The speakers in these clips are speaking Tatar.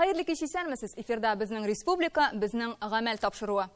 Хәерле кич исәнмесез. Эфирда безнең республика, безнең гамәл тапшыруы.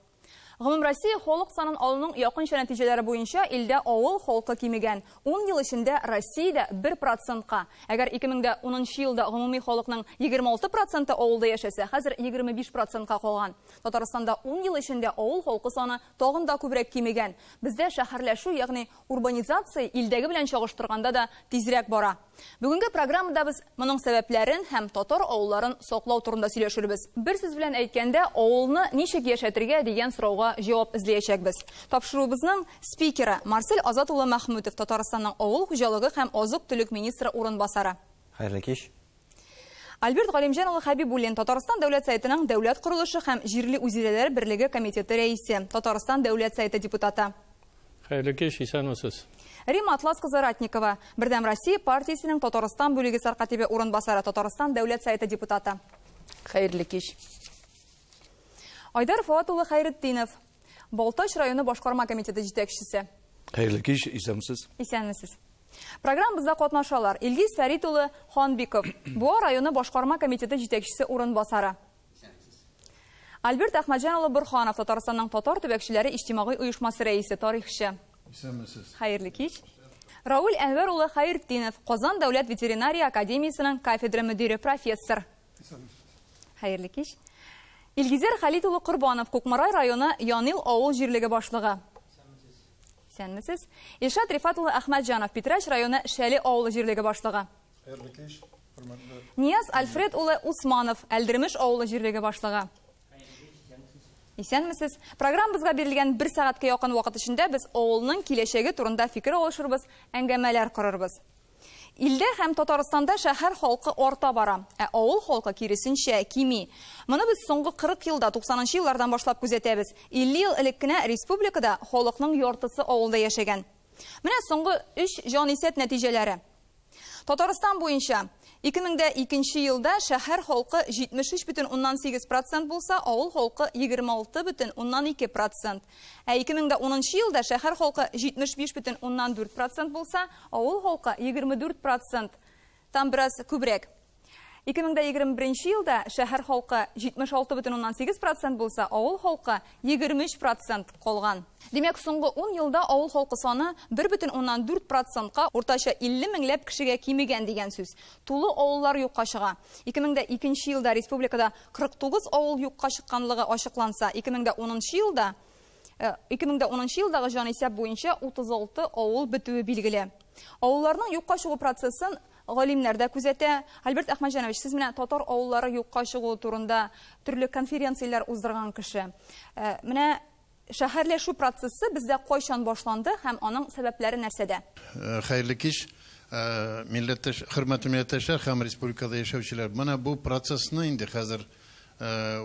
Гомум Россия халык санын алуның якынча нәтиҗәләре буенча илдә авыл халкы кимегән. 10 ел эчендә Россиядә 1%-ка. Әгәр 2010 елда гомуми халыкның 26% авылда яшәсә, хәзер 25%-ка калган. Татарстанда 10 ел эчендә авыл халкы саны тагын да күбрәк кимегән. Бездә шәһәрләшү, ягъни урбанизация илдәге белән чагыштырганда да тизрәк бара. Бүгенге программада без моның сәбәпләрен һәм татар авылларын саклау турында сөйләшербез. Бер сүз белән әйткәндә, авылны ничек яшәтергә дигән сорауга җавап эзләячәкбез. Тапшырубызның спикеры Марсель Азат улы Мәхмүтов, Татарстанның авыл хуҗалыгы һәм азык-төлек министры урынбасары. Хәерле кич. Альберт Галимҗан улы Хәбибуллин, Татарстан дәүләт сайтының дәүләт курылышы һәм җирле үзидарәләр берлеге комитеты рәисе, Татарстан дәүләт сайты депутаты. Хәерле кич, исәнмесез. Рима Атлас кызы Ратникова, Бердәм Россия партиясенең Татарстан бүлеге саркатибе урынбасары, Татарстан дәүләт сайты депутаты. Хәерле кич. Айдар Фуат улы Хәйретдинов, Балтач районы башкарма комитеты җитәкчесе. Хәерле кич, исәнмесез. Исәнмесез. Программабызда катнашалар Илгиз Фәрит улы Ханбиков, Буа районы башкарма комитеты җитәкчесе урынбасары. Альберт Әхмәтҗан улы Бурханов, Татарстанның татар төбәкчеләре иҗтимагый оешмасы рәисе, тарихчы. Хәерле кич. Рауль Әнвәр улы Хәйретдинов, Казан дәүләт ветеринария академиясының кафедра мөдире, профессор. Хәерле кич. Илгизер Халит улы Курбанов, Кукмарай районы Янил авыл җирлеге башлыгы. Исәнмесез. Илшат Рифат улы Әхмәтҗанов, Питрәч районы Шәли авылы җирлеге башлыгы. Хәерле кич. Нияз Альфред улы Усманов, Әлдермеш авылы җирлеге башлыгы. Исәнмесез. Программабызга бирелгән 1 сәгатькә якын вакыт эчендә без авылның киләчәге турында фикер алышырбыз, әңгәмәләр корырбыз. Илдә һәм Татарстанда шәһәр халкы арта бара, авыл халкы киресенчә кими. Моны без соңгы 40 елда, 90нчы еллардан башлап күзәтәбез. 50 ел элек кенә республикада халыкның яртысы авылда яшәгән. Менә соңгы 3 җанисәп нәтиҗәләре. Татарстан буенча 2002 елда шәһәр халкы 73,8% булса, авыл халкы 26,2%. 2010 елда шәһәр халкы 75,4% булса, авыл халкы 24%. Там бераз күбрәк. 2021 елда шәһәр халкы 76,8% булса, авыл халкы 23% калган. Демәк, соңгы 10 елда авыл халкы саны 1,4%-ка, уртача 50 меңләп кешегә кимегән дигән сүз. Тулы авыллар юкка чыга. 2002 елда республикада 49 авыл юкка чыкканлыгы ачыкланса, 2010 елдагы җанисәп буенча 36 авыл бетүе билгеле. Авылларның юкка чыгу процессын галимнәр дә күзәтә. Альберт Әхмәтҗанович, сез менә татар авыллары юкка чыгу турында төрле конференцияләр уздырган кеше. Менә шәһәрләшү процессы бездә кайчан башланды һәм аның сәбәпләре нәрсәдә? Хәерле кич, хөрмәтле милләттәшләр һәм республикада яшәүчеләр. Менә бу процессны инде хәзер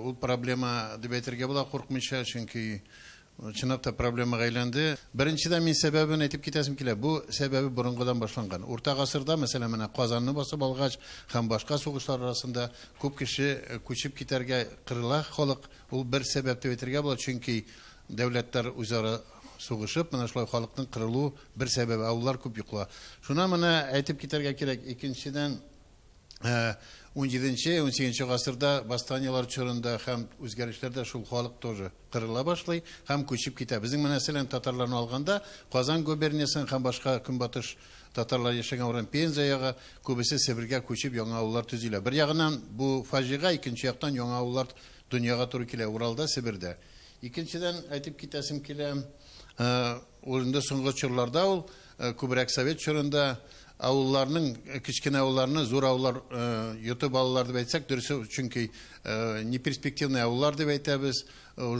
ул проблема дип әйтергә була, куркмыйча, чөнки чынлап та проблемага әйләнде. Беренчедән мин сәбәбен әйтеп китәсем килә. Бу сәбәбе борынгыдан башланган. Урта гасырда, мәсәлән, менә Казанны басып алгач һәм башка сугышлар арасында күп кеше күчеп китәргә кырыла халык. Ул бер сәбәп дип әйтергә була, чөнки дәүләтләр үзара сугышып, менә шулай халыкның кырылу бер сәбәбе, авыллар күп йокла. Шуна менә әйтеп китәргә кирәк. Икенчедән 17-18 гасырда бастаниялар чорында һәм үзгәрешләрдә шул халык тоже кырыла башлый һәм күчеп китә. Безнең мәсәлән татарларны алганда Казан губерниясының һәм башка көнбатыш татарлар яшәгән урын Пензаягә, күбесе Себергә күчеп яңа авыллар төзилә. Бер ягыннан бу фаҗига, икенче яктан яңа авыллар дөньяга туры килә, Уралда, Себердә. Икенчедән әйтеп китәсем килә, урында соңгы чорларда ул күбрәк совет чорында авылларның, кичкенә авылларны зур авыллар йотып алалар дип әйтсәк, дөрес, чөнки неперспективный авыллар дип әйтәбез.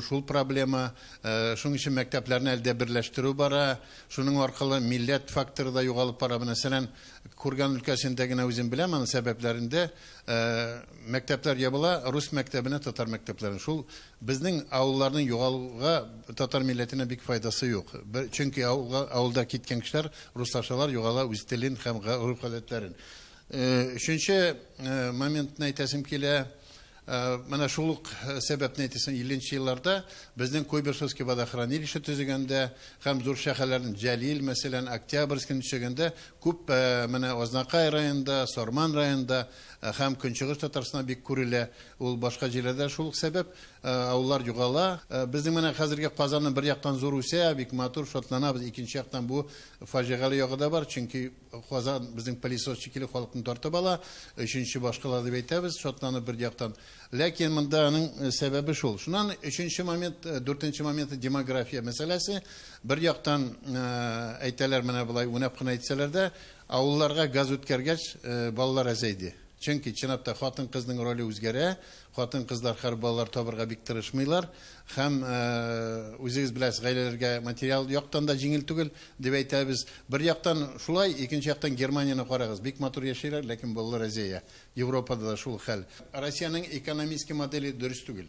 Шул проблема, шуның өчен мәктәпләрне әлдә берләштерү бара, шуның аркылы милләт факторы да югалып бара. Мәсәлән, Курган өлкәсендә генә үзем беләм, аның сәбәпләрендә мәктәпләр ябыла, рус мәктәбенә татар мәктәпләрен. Шул безнең авылларның югалуга татар милләтенә бик файдасы юк. Чөнки авылда киткән кешеләр руслашалар, югала үз телен һәм гореф-гадәтләрен. Өченче моментны әйтәсем килә. Менә шул ук сәбәпне әйтәсем, 50нче елларда безнең Куйбышевский водохранилище төзегәндә һәм зур шәһәрләрнең Җәлил, мәсәлән, Октябрьскин төзегәндә күп менә Ознакай районында, Сорман районында һәм Көнчыгыш Татарстанда бик күрелә. Ул башка җирләрдә шул ук сәбәп авыллар югала. Безнең менә хәзерге Казанны бер яктан зур үсә, бик матур шатланабыз. Икенче яктан бу фаҗигале ягы да бар, чөнки Казан безнең полисос шикелле халыкны тартып ала. Өченче башкалар дип әйтәбез, шатланып бер яктан. Ләкин монда аның сәбәбе шул. Шуннан өченче момент, дүртенче момент демография мәсьәләсе. Бер яктан әйтәләр менә булай уйнап кына әйтсәләр дә, авылларга газ үткәргәч балалар әзәйди. Чөнки чынлапта хатын кызның роле үзгәрә, хатын кызлар һәр балалар табырга бик тырышмыйлар, һәм үзегез беләсез, гаиләләргә материал яктан да җиңел түгел дип әйтәбез. Бер яктан шулай, икенче яктан Германияны карагыз, бик матур яшиләр, ләкин балалар әзәя. Европада да шул хәл. Россиянең экономик модели дөрес түгел.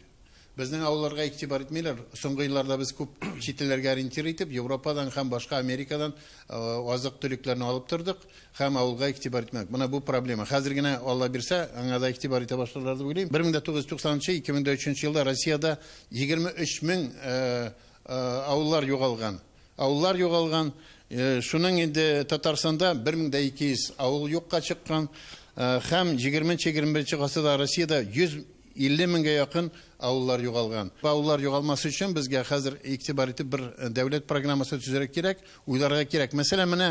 Безнең авылларга игътибар итмиләр. Соңгы елларда без күп чит илләргә ориентир итеп, Европадан һәм башка Америкадан азык-төлекләрне алып тордык, һәм авылга игътибар итмәк. Менә бу проблема. Хәзер генә Алла бирсә, аңа да игътибар итә башларлар дип уйлыйм. 1990-2003 елда Россиядә 23 мең авыллар югалган. Авыллар югалган. Шуның инде Татарстанда 1200 авыл юкка чыккан, һәм 20-21 гасырда Россиядә 150 меңгә якын авыллар югалган. Авыллар югалмасы өчен безгә хәзер игътибар итеп бер дәүләт программасы төзәргә кирәк, уйларга кирәк. Мәсәлән, менә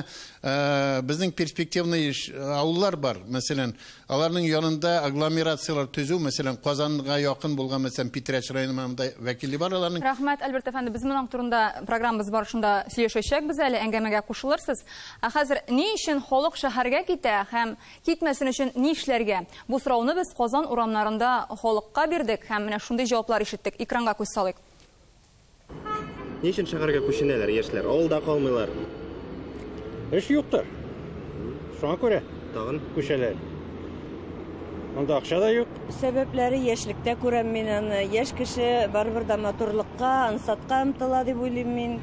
безнең перспективный авыллар бар. Мәсәлән, аларның янында агломерациялар төзү, мәсәлән, Казанга якын булган, мәсәлән, Питрәч районында вәкилле бар аларның. Рәхмәт, Альберт әфәнде, без моның турында программабыз барышында сөйләшәчәкбез әле, әңгәмәгә кушылырсыз. Хәзер ни өчен халык шәһәргә китә һәм китмәсен өчен ни эшләргә? Бу сорауны без Казан урамнарында халыкка бирдек һәм менә шундый җаваплар ишеттек. Экранга күз салыйк. Ни өчен шәһәргә күченәләр яшьләр? Авылда калмыйлар. Эш юктыр. Шуңа күрә Тагын күчәләр. Анда акча да юк. Сәбәпләре яшьлектә күрәм мин аны. Яшь кеше барыбер да матурлыкка, ансатка ымтыла дип уйлыйм мин.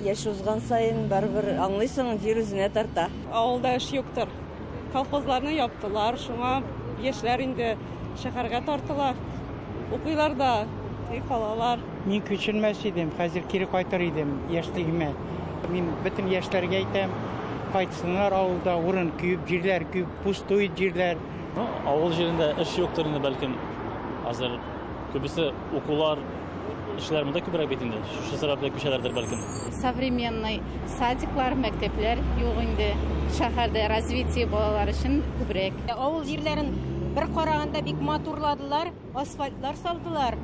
Яшь узган сайын барыбер аңлыйсың, җир үзенә тарта. Авылда эш юктыр. Колхозларны яптылар, шуңа яшьләр инде шәһәргә тартылар. Укыйлар да, калалар. Мин күченмәс идем, хәзер кире кайтыр идем яшьлегемә. Мин бөтен яшьләргә әйтәм, кайтсыннар авылда, урын күп, җирләр күп, пустой җирләр. Авыл җирендә эш юктыр инде бәлкем. Хәзер күбесе укулар, эшләр монда күбрәк бит инде. Шу сәбәпле күчәләрдер бәлкем. Современный садиклар, мәктәпләр юк инде. Шәһәрдә развитие балалар өчен күбрәк. Авыл җирләрен бер караганда бик матурладылар, асфальтлар салдылар,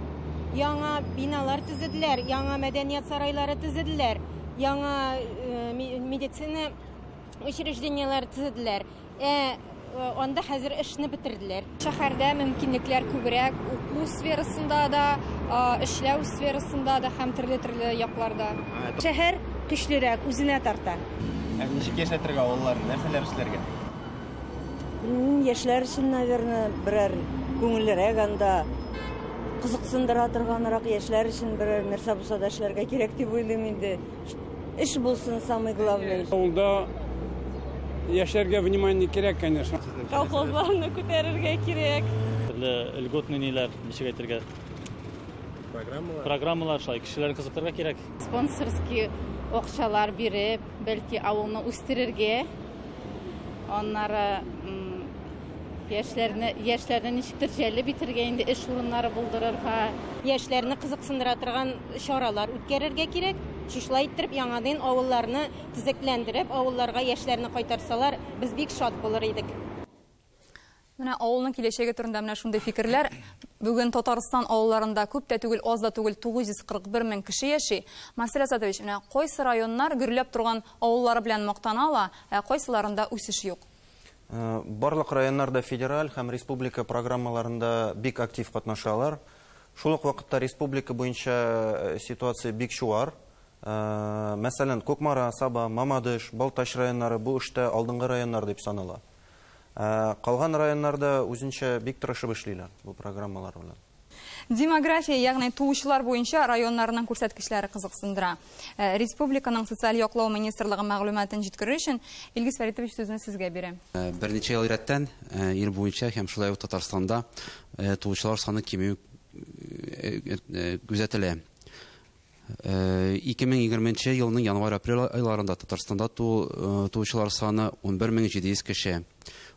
яңа биналар төзеделәр, яңа мәдәният сарайлары төзеделәр, яңа медицина учрежденияләре төзеделәр. Анда хәзер эшне бетерделәр. Шәһәрдә мөмкинлекләр күбрәк, уку сферасында да, эшләү сферасында да һәм төрле якларда. Шәһәр көчлерәк, үзенә тарта. ничек яшәтергә авыллар, нәрсәләр эшләргә? Яшьләр өчен, наверное, берәр күңеллерәк анда кызыксындыра торганрак яшьләр өчен берәр нәрсә булса да эшләргә кирәк дип уйлыйм инде. Эш булсын, самый главный. Авылда яшьләргә внимание кирәк, конечно. Колхозларны күтәрергә кирәк. Төрле льготный ниләр, ничек әйтергә? Программалар шулай кешеләрне кызыктырырга кирәк. Спонсорский акчалар биреп, бәлки авылны үстерергә, аннары яшьләрне ничектер җәлеп итәргә инде эш урыннары булдырырга. Яшьләрне кызыксындыра торган чаралар үткәрергә кирәк. Шулай итеп яңадан авылларны төзекләндереп, авылларга яшьләрне кайтарсалар, без бик шат булыр идек. Менә авылның киләчәге турында менә шундый фикерләр. Бүген Татарстан авылларында күп тә түгел, аз да түгел 941 мең кеше яши. Марсель Азатович, менә кайсы районнар гөрләп торган авыллары белән мактана ала, кайсыларында үсеш юк? Барлык районнарда федераль һәм республика программаларында бик актив катнашалар. Шул ук вакытта республика буенча ситуация бик чуар. Мәсәлән, Кукмара, Саба, Мамадыш, Балтач районнары бу эштә алдынгы районнар дип санала. Калган районнарда үзенчә бик тырышып эшлиләр бу программалар белән. Демография, ягъни туучылар буенча районнарның күрсәткечләре кызыксындыра. Республиканың социаль яклау министрлыгы мәгълүматын җиткерү өчен Илгиз Фәритович сүзне сезгә бирәм. Берничә ел рәттән ил буенча һәм шулай ук Татарстанда туучылар саны кимү күзәтелә. 2020 елның январь-апрель айларында Татарстанда туучылар саны 11700 кеше.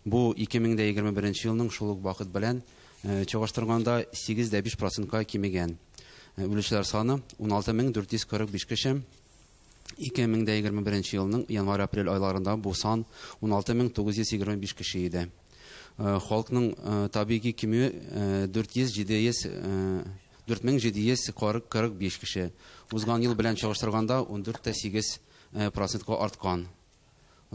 Бу 2021 елның шул ук вакыт белән чагыштырганда 8.5%-ка кимегән. Үлүчеләр саны 16445 кеше. 2021 елның январь-апрель айларында бу сан 16925 кеше иде. Халыкның табигый кимүе 4745 кеше. Узган ел белән чагыштырганда 14.8%-ка арткан.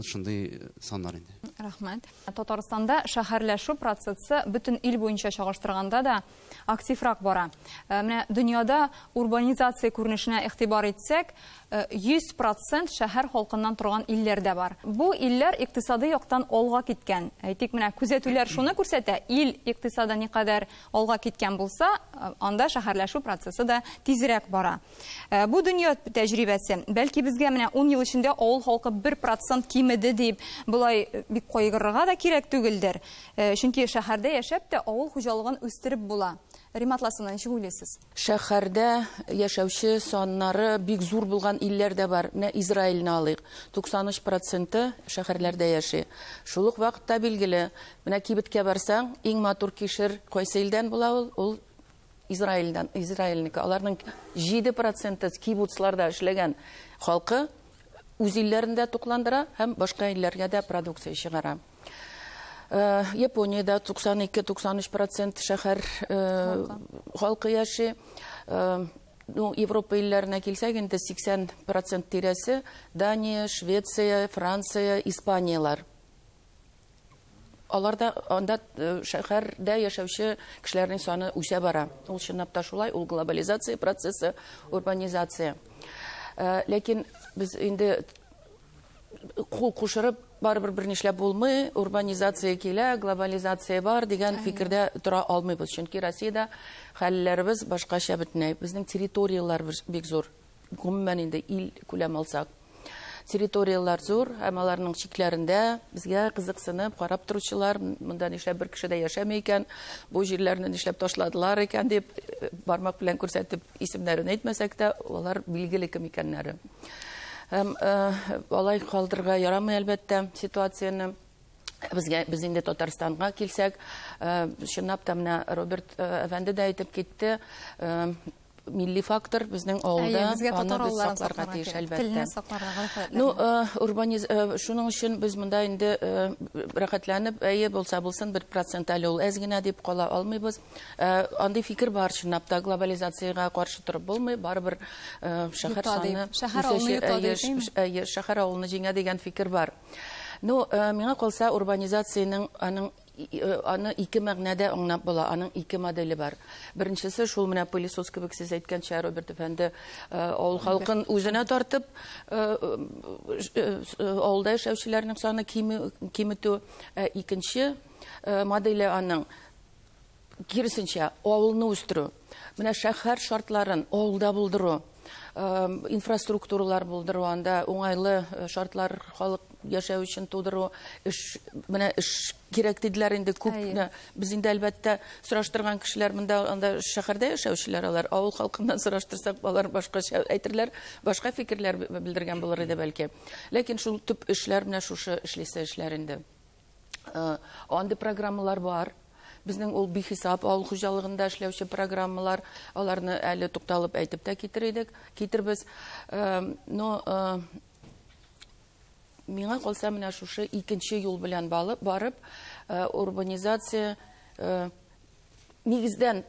Шундый саннар инде. Рахмәт. Татарстанда шәһәрләшү процессы бөтен ил буенча чагыштырганда да активрак бара. Менә дөньяда урбанизация күренешенә игътибар итсәк, 100% шәһәр халкыннан торган илләрдә бар. Бу илләр икътисади яктан алга киткән. Әйтик, менә күзәтүләр шуны күрсәтә, ил икътисада никадәр алга киткән булса, анда шәһәрләшү процессы да тизрәк бара. Бу дөнья тәҗрибәсе. Бәлки безгә менә 10 ел эчендә авыл халкы 1% кимеде дип, булай бик кайгырырга да кирәк түгелдер. Чөнки шәһәрдә яшәп тә авыл хуҗалыгын үстереп була. Римат Ласына, ничек уйлыйсыз? Шәһәрдә яшәүче саннары бик зур булган илләр дә бар. Менә Израильне алыйк. 93% шәһәрләрдә яши. Шул ук вакытта билгеле, менә кибеткә барсаң, иң матур кишер кайсы илдән була ул? Израильдән, Израильнеке. Аларның 7% кибуцларда эшләгән халкы үз илләрендә тукландыра һәм башка илләргә дә продукция чыгара. Япониядә 92-93% шәһәр халкы яши. Европа илләренә килсәк, инде 80% тирәсе Дания, Швеция, Франция, Испаниялар. Аларда анда шәһәрдә яшәүче кешеләрнең саны үсә бара. Ул чынлап та шулай, ул глобализация процессы, урбанизация. Ләкин без инде кул кушырып барыбер бернишләп булмый, урбанизация килә, глобализация бар дигән фикердә тора алмыйбыз. Чөнки Россиядә хәлләребез башкача бетнәй. Безнең территориялар бик зур. Гомумән инде ил күләм алсак. Территориялар зур, һәм аларның чикләрендә безгә кызыксынып карап торучылар, монда нишләп бер кеше дә яшәмәй икән, бу җирләрне нишләп ташладылар икән дип бармак белән күрсәтеп исемнәрен әйтмәсәк тә, алар билгеле кем икәннәре. Алай калдырга ярамый әлбәттә ситуацияны. Без инде Татарстанга килсәк, чынлап та менә Роберт әфәнде дә әйтеп китте, милли фактор безнең авылда аны без сакларга тиеш әлбәттә. Шуның өчен без монда инде рәхәтләнеп, булса булсын 1% әле ул әз генә дип кала алмыйбыз. Андый фикер бар, чынлап та глобализациягә каршы торып булмый, барыбер шәһәр саны, шәһәр авылны җиңә дигән фикер бар. Миңа калса урбанизациянең аны ике мәгънәдә аңлап була, аның ике модели бар. Беренчесе шул менә пылесос кебек сез әйткәнчә, Роберт әфәнде, авыл халкын үзенә тартып, авылда яшәүчеләрнең саны киметү. Икенче моделе аның киресенчә авылны үстерү. Менә шәһәр шартларын авылда булдыру, инфраструктуралар булдыру, анда уңайлы шартлар халык яшәү өчен тудыру, менә эш кирәк диделәр инде күп. Без инде әлбәттә сораштырган кешеләр монда анда шәһәрдә яшәүчеләр, алар авыл халкыннан сораштырсак, алар башкача әйтерләр, башка фикерләр белдергән булыр иде бәлки. Ләкин шул төп эшләр менә шушы эшлисе эшләр инде. Андый программалар бар. Безнең ул бихисап авыл хуҗалыгында эшләүче программалар, аларны әле тукталып әйтеп тә китербез. Миңа калса менә шушы икенче юл белән барып, урбанизация нигездән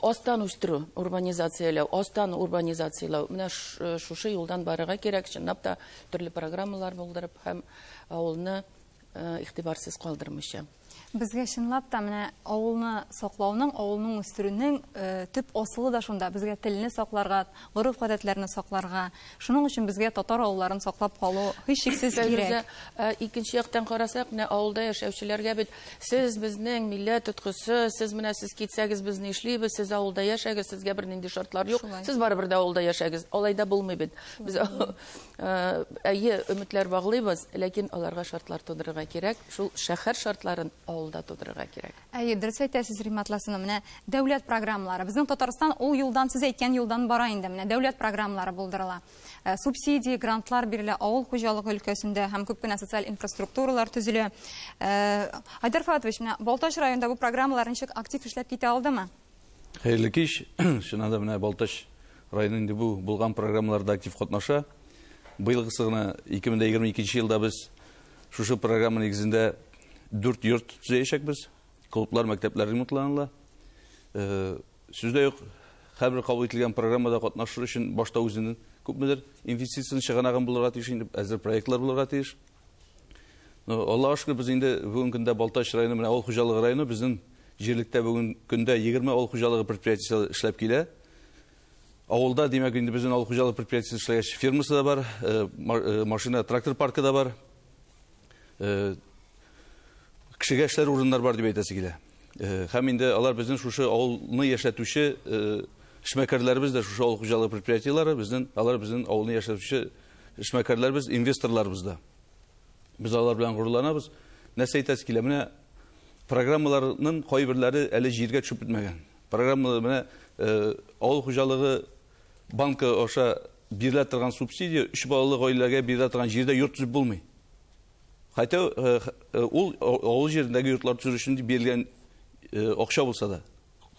астан үстерү, урбанизацияләү, астан урбанизацияләү. Менә шушы юлдан барырга кирәк, чынлап та төрле программалар булдырып һәм авылны игътибарсыз калдырмыйча. Безгә чынлап та менә авылны саклауның, авылның үстерүнең төп асылы да шунда. Безгә телне сакларга, гореф-гадәтләрне сакларга, шуның өчен безгә татар авылларын саклап калу һичшиксез кирәк. Икенче яктан карасак, менә авылда яшәүчеләргә бит сез безнең милләт тоткысы, сез менә сез китсәгез без ни эшлибез, сез авылда яшәгез, сезгә бернинди шартлар юк, сез барыбер дә авылда яшәгез. Алай да булмый бит. Без үмитләр баглыйбыз, ләкин аларга шартлар тудырырга кирәк. Шул шәһәр шартларын авылда тудырырга кирәк. Дөрес әйтәсез, Римат Ласына, менә дәүләт программалары. Безнең Татарстан ул юлдан, сез әйткән юлдан бара инде. Менә дәүләт программалары булдырыла. Субсидия, грантлар бирелә авыл хуҗалыгы өлкәсендә һәм күп кенә социаль инфраструктуралар төзелә. Айдар Фатович, менә Балташ районында бу программалар ничек актив эшләп китә алдымы? Хәерле кич. Шунда менә Балташ районында бу булган программаларда актив катнаша. Быелгысы гына 2022 елда без шушы программа нигезендә 4 йорт төзәячәкбез. Клублар, мәктәпләр ремонтланыла. Сүздә юк, һәрбер кабул ителгән программада катнашыр өчен башта үзенең күпмедер инвестициянең чыганаган булырга тиеш, инде әзер проектлар булырга тиеш. Аллаһка шөкер, без инде бүген көндә Балташ районы менә авыл хуҗалыгы районы, безнең җирлектә бүген көндә 20 авыл хуҗалыгы предприятиесе эшләп килә. Авылда, димәк, инде безнең авыл хуҗалыгы предприятиесе эшләгәч, фермасы да бар, машина, трактор паркы да бар. Кешегә эшләр урыннар бар дип әйтәсе килә. Һәм инде алар безнең шушы авылны яшәтүче эшмәкәрләребез дә, шушы авыл хуҗалыгы предприятиеләре, алар безнең авылны яшәтүче эшмәкәрләребез, инвесторларыбыз да. Без алар белән горурланабыз. Нәрсә әйтәсе килә? Менә программаларның кайберләре әле җиргә төшеп бетмәгән. Программалар менә авыл хуҗалыгы банкы аша бирелә торган субсидия 3 балалы гаиләгә бирелә торган җирдә йорт төзеп булмый. Хәтта ул авыл җирендәге йортлар төзү өчен бирелгән акча булса да,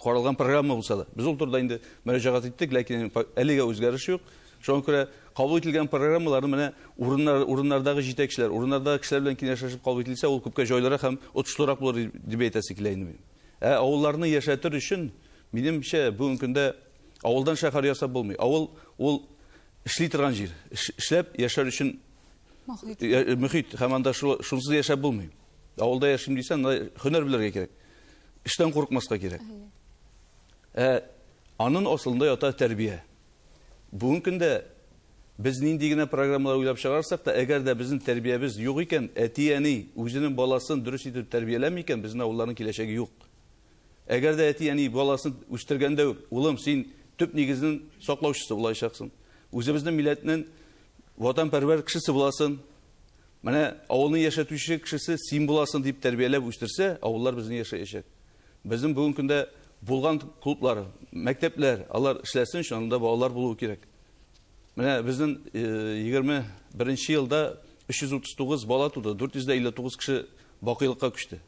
каралган программа булса да, без ул турыда инде мөрәҗәгать иттек, ләкин әлегә үзгәреш юк. Шуңа күрә кабул ителгән программаларны менә урыннардагы җитәкчеләр, урыннардагы кешеләр белән киңәшләшеп кабул ителсә, ул күпкә җайлырак һәм отышлырак булыр дип әйтәсе килә инде. Авылларны яшәтер өчен минемчә бүгенге көндә авылдан шәһәр ясап булмый. Авыл ул эшли торган җир. Эшләп яшәр өчен мөхит һәм анда шунсыз яшәп булмый. Авылда яшим дисәң, һөнәр белергә кирәк. Эштән курыкмаска кирәк. Аның асылында ята тәрбия. Бүгенге көндә без нинди генә программалар уйлап чыгарсак та, әгәр дә безнең тәрбиябез юк икән, әти-әни үзенең баласын дөрес итеп тәрбияләми икән, безнең авылларның киләчәге юк. Әгәр дә әти-әни баласын үстергәндә, улым, син төп нигезнең саклаучысы булачаксың. Үзебезнең милләтнең ватанпәрвәр кешесе буласың. Менә авылны яшәтүче кешесе син буласың дип тәрбияләп үстерсә, авыллар безнең яшәячәк. Безнең бүген көндә булган клублар, мәктәпләр, алар эшләсен өчен анда балалар булу кирәк. Менә безнең 21 елда 339 бала туды, 459 кеше бакыйлыкка күчте.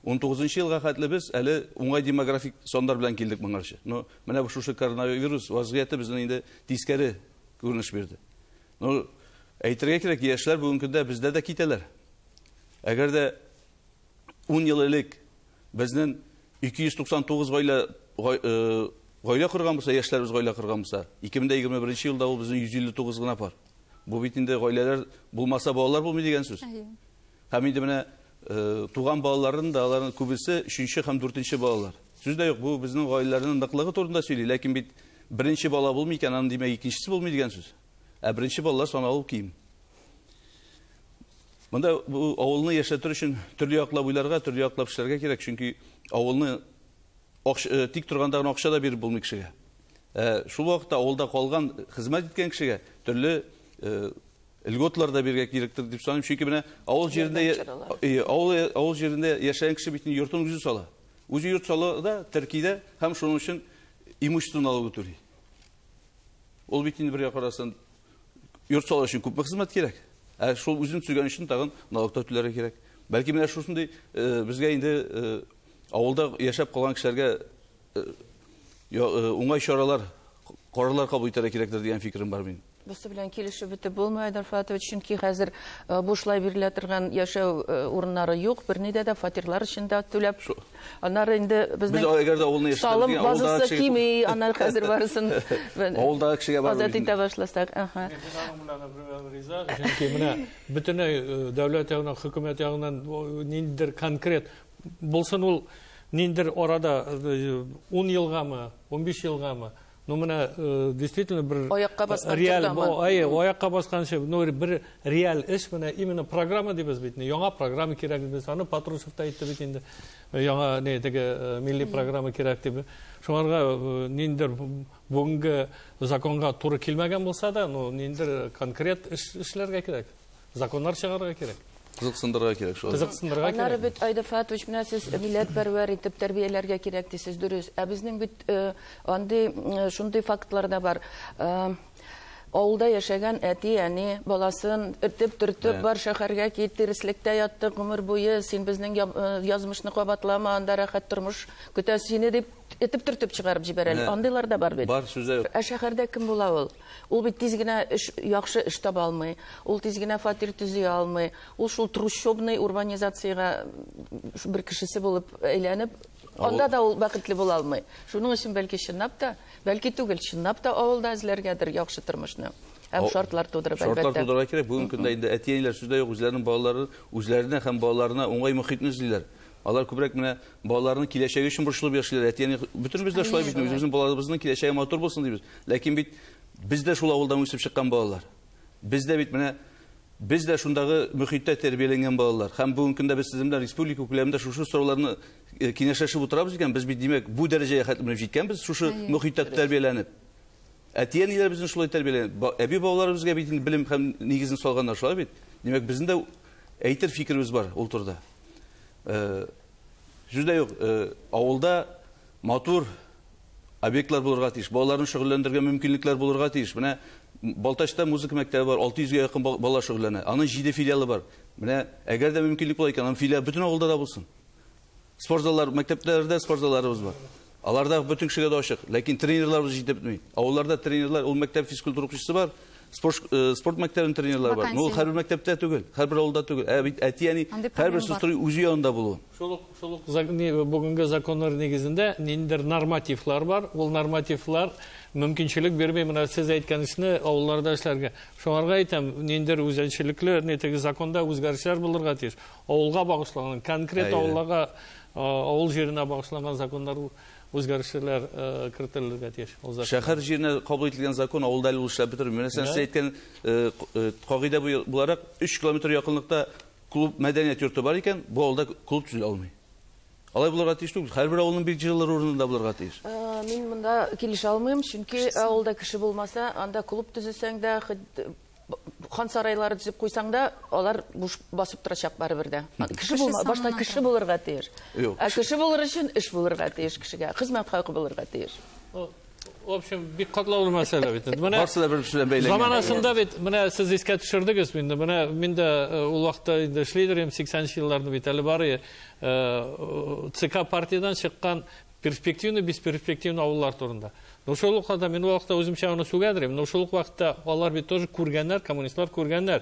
19 елга хәтле без әле уңай демографик сондар белән килдек моңарчы. Менә шушы коронавирус вазгыяты безнең инде тискәре күренеш бирде. Әйтергә кирәк, яшьләр бүген көндә бездә дә китәләр. Әгәр дә 10 ел элек безнең 299 гаилә корган булса, яшьләребез гаилә корган булса, 2021 елда ул безнең 159 гына бар. Бу бит инде гаиләләр булмаса балалар булмый дигән сүз. Һәм инде менә туган балаларын да аларның күбесе 3-нче һәм 4-нче балалар. Сүз дә юк, бу безнең гаиләләрнең ныклыгы турында сөйли, ләкин бит беренче бала булмый икән, аны димәк икенчесе булмый дигән сүз. Беренче балалар саналу ким. Монда бу авылны яшәтер өчен төрле яклап уйларга, төрле яклап эшләргә кирәк, чөнки авылны тик торганда гына акча да биреп булмый кешегә. Шул вакытта авылда калган, хезмәт иткән кешегә төрле льготлар да бирергә кирәктер дип саныйм, чөнки менә авыл җирендә яшәгән кеше бит йортын үзе сала. Үзе йорт сала да Төркиядә һәм шуның өчен имущество налогы түли. Ул бит инде бер якарасын йорт сала өчен күп хезмәт кирәк. Шул үзен төзегән өчен тагын налог түләргә кирәк. Бәлки менә шушындый безгә инде авылда яшәп калган кешеләргә уңай чаралар, карарлар кабул итәргә кирәктер дигән фикерем бар минем. Бусы белән килешеп бетеп булмый, Айдар Фатович, чөнки хәзер бушлай бирелә торган яшәү урыннары юк, бернидә дә фатирлар өчен дә түләп. Аннары инде безнең салым базасы кими, аннары хәзер барысын авылда кешегә бар. Азат итә башласак, Чөнки менә бөтенләй дәүләт ягыннан, хөкүмәт ягыннан ниндидер конкрет булсын, ул ниндидер арада 10 елгамы, 15 елгамы, менә действительно бер аякка басканчы, бер реаль эш, менә именно программа дибез бит. Яңа программа кирәк дип, аны Патрушев та әйтте бит инде. Яңа теге милли программа кирәк дип. Шуңарга ниндидер бүгенге законга туры килмәгән булса да, ниндидер конкрет эшләргә кирәк. Законнар чыгарырга кирәк. Кызыксындырырга керек шул. Кызыксындырырга Аннары керек. бит Айда Фатович менә сез милләтпәрвәр итеп тәрбияләргә кирәк дисез, дөрес. Ә безнең бит андый шундый фактлар да бар. Авылда яшәгән әти, әни баласын төртеп бар шәһәргә кит, тиреслектә ятты гомер буе, син безнең язмышны кабатлама, анда рәхәт тормыш көтә сине дип этеп төртеп чыгарып җибәрәләр. Андыйлар да бар бит. Бар сүзе. Ә шәһәрдә кем була ул? Ул бит тиз генә яхшы эш таба алмый, ул тиз генә фатир төзи алмый, ул шул трущобный урбанизациягә бер кешесе булып әйләнеп, анда да ул бәхетле була алмый. Шуның өчен бәлки чынлап та, бәлки түгел, чынлап та авылда эзләргәдер яхшы тормышны. Һәм шартлар тудырып әлбәттә. Шартлар тудырырга кирәк. Бүгенге көндә инде әти-әниләр сүздә юк, үзләренең балалары, үзләренә һәм балаларына уңай мөхитне эзлиләр. Алар күбрәк менә балаларның киләчәге өчен борчылып яшиләр. Әти-әни бөтенебез дә шулай бит, үзебезнең балаларыбызның киләчәге матур булсын дибез. Ләкин бит без дә шул авылдан үсеп чыккан балалар. Без дә бит менә без дә шундагы мөхиттә тәрбияләнгән балалар. Һәм бүгенге көндә без сезнең республика күләмендә шушы сорауларны киңәшләшеп утырабыз икән, без бит димәк бу дәрәҗәгә хәтле җиткәнбез, шушы мөхиттә тәрбияләнеп. Әти-әниләр безне шулай тәрбияләгән. Әби балаларыбызга бит белем һәм нигезен салганнар шулай бит. Димәк безнең дә әйтер фикеребез бар ул турыда. Жүздә юк, авылда матур объектлар булырга тиеш, балаларны шөгыльләндергән мөмкинлекләр булырга тиеш. Менә Балтачта музыка мәктәбе бар, 600-гә якын бала шөгыльләнә. Аның 7 филиалы бар. Менә әгәр дә мөмкинлек була икән, аның филиалы бөтен авылда да булсын. Спортзаллар, мәктәпләрдә спортзалларыбыз бар. Аларда бөтен кешегә дә ачык, ләкин тренерларыбыз җитеп бетми. Авылларда тренерлар, ул мәктәп физкультура укучысы бар, спорт мәктәбенең тренерлары бар. Ул һәрбер мәктәптә түгел, һәрбер авылда түгел. Әти-әни һәрбер сустрый үзе янында булу. Шулык бүгенге законнар нигезендә ниндидер нормативлар бар. Ул нормативлар мөмкинчелек бермәй менә сез әйткән эшне авылларда эшләргә. Шуңарга әйтәм, ниндидер үзенчәлекле нитеге законда үзгәрешләр булырга тиеш. Авылга багышланган, конкрет авылга, авыл җиренә багышланган законнар үзгәрешләр кертелергә тиеш. Шәһәр җиренә кабул ителгән закон авылда әле эшләп бетерми. Менә сез әйткән кагыйдә буларак 3 километр якынлыкта клуб мәдәният йорты бар икән, бу авылда клуб төзелә алмый. Алай булырга тиеш түгел. Һәрбер авылның бик җылы урынында булырга тиеш. Мин монда килешә алмыйм, чөнки авылда кеше булмаса, анда клуб төзесәң дә, хан сарайлары төзеп куйсаң да, алар буш басып торачак барыбер дә. Кеше булма, башта кеше булырга тиеш. Ә кеше булыр өчен эш булырга тиеш кешегә, хезмәт хакы булырга тиеш. В общем, бик катлаулы мәсьәлә бит. Менә барсы да бер белән бәйләнгән. Заманасында бит, менә сез искә төшердегез инде. Менә мин дә ул вакытта инде эшлидер, 80 елларда бит әле бар. ЦК партиядан чыккан перспективный, бесперспективный авыллар турында. Но шул вакытта мин вакытта үземчә аны сүгәдерим. Но шул вакытта алар бит тоже күргәннәр, коммунистлар күргәннәр.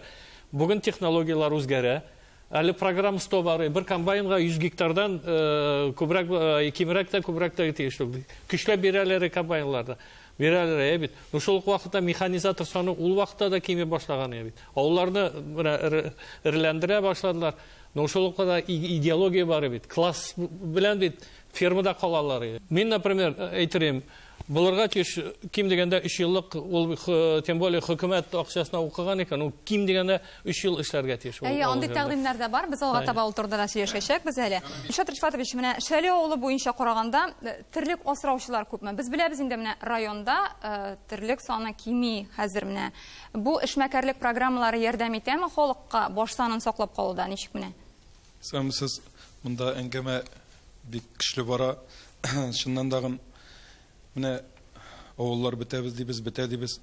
Бүген технологиялар үзгәрә. Әле программа стобары, бер комбайнга 100 гектардан күбрәк, кимрәк тә күбрәк тә тиешле. Көчләп бирәләр комбайнларда. Бирәләр бит. Ну шул вакытта механизатор саны ул вакытта да киме башлаган бит. Авылларны ирләндерә башладылар. Но шул вакытта идеология бар бит. Класс белән бит фермада калалар. Мин, например, әйтерем, булырга тиеш ким дигәндә 3 еллык, ул тем более хөкүмәт акчасына укыган икән, ул ким дигәндә 3 ел эшләргә тиеш. Андый тәкъдимнәр дә бар. Без алга таба утырда да сөйләшәчәкбез әле. Шатыр Фатович, менә Шәле авылы буенча караганда терлек асраучылар күпме? Без беләбез инде менә районда терлек саны кими хәзер менә. Бу эшмәкәрлек программалары ярдәм итәме халыкка баш санын саклап калуда, ничек менә? Сез монда әңгәмә бик көчле бара. Шуннан дагы менә авыллар бетәбез дибез.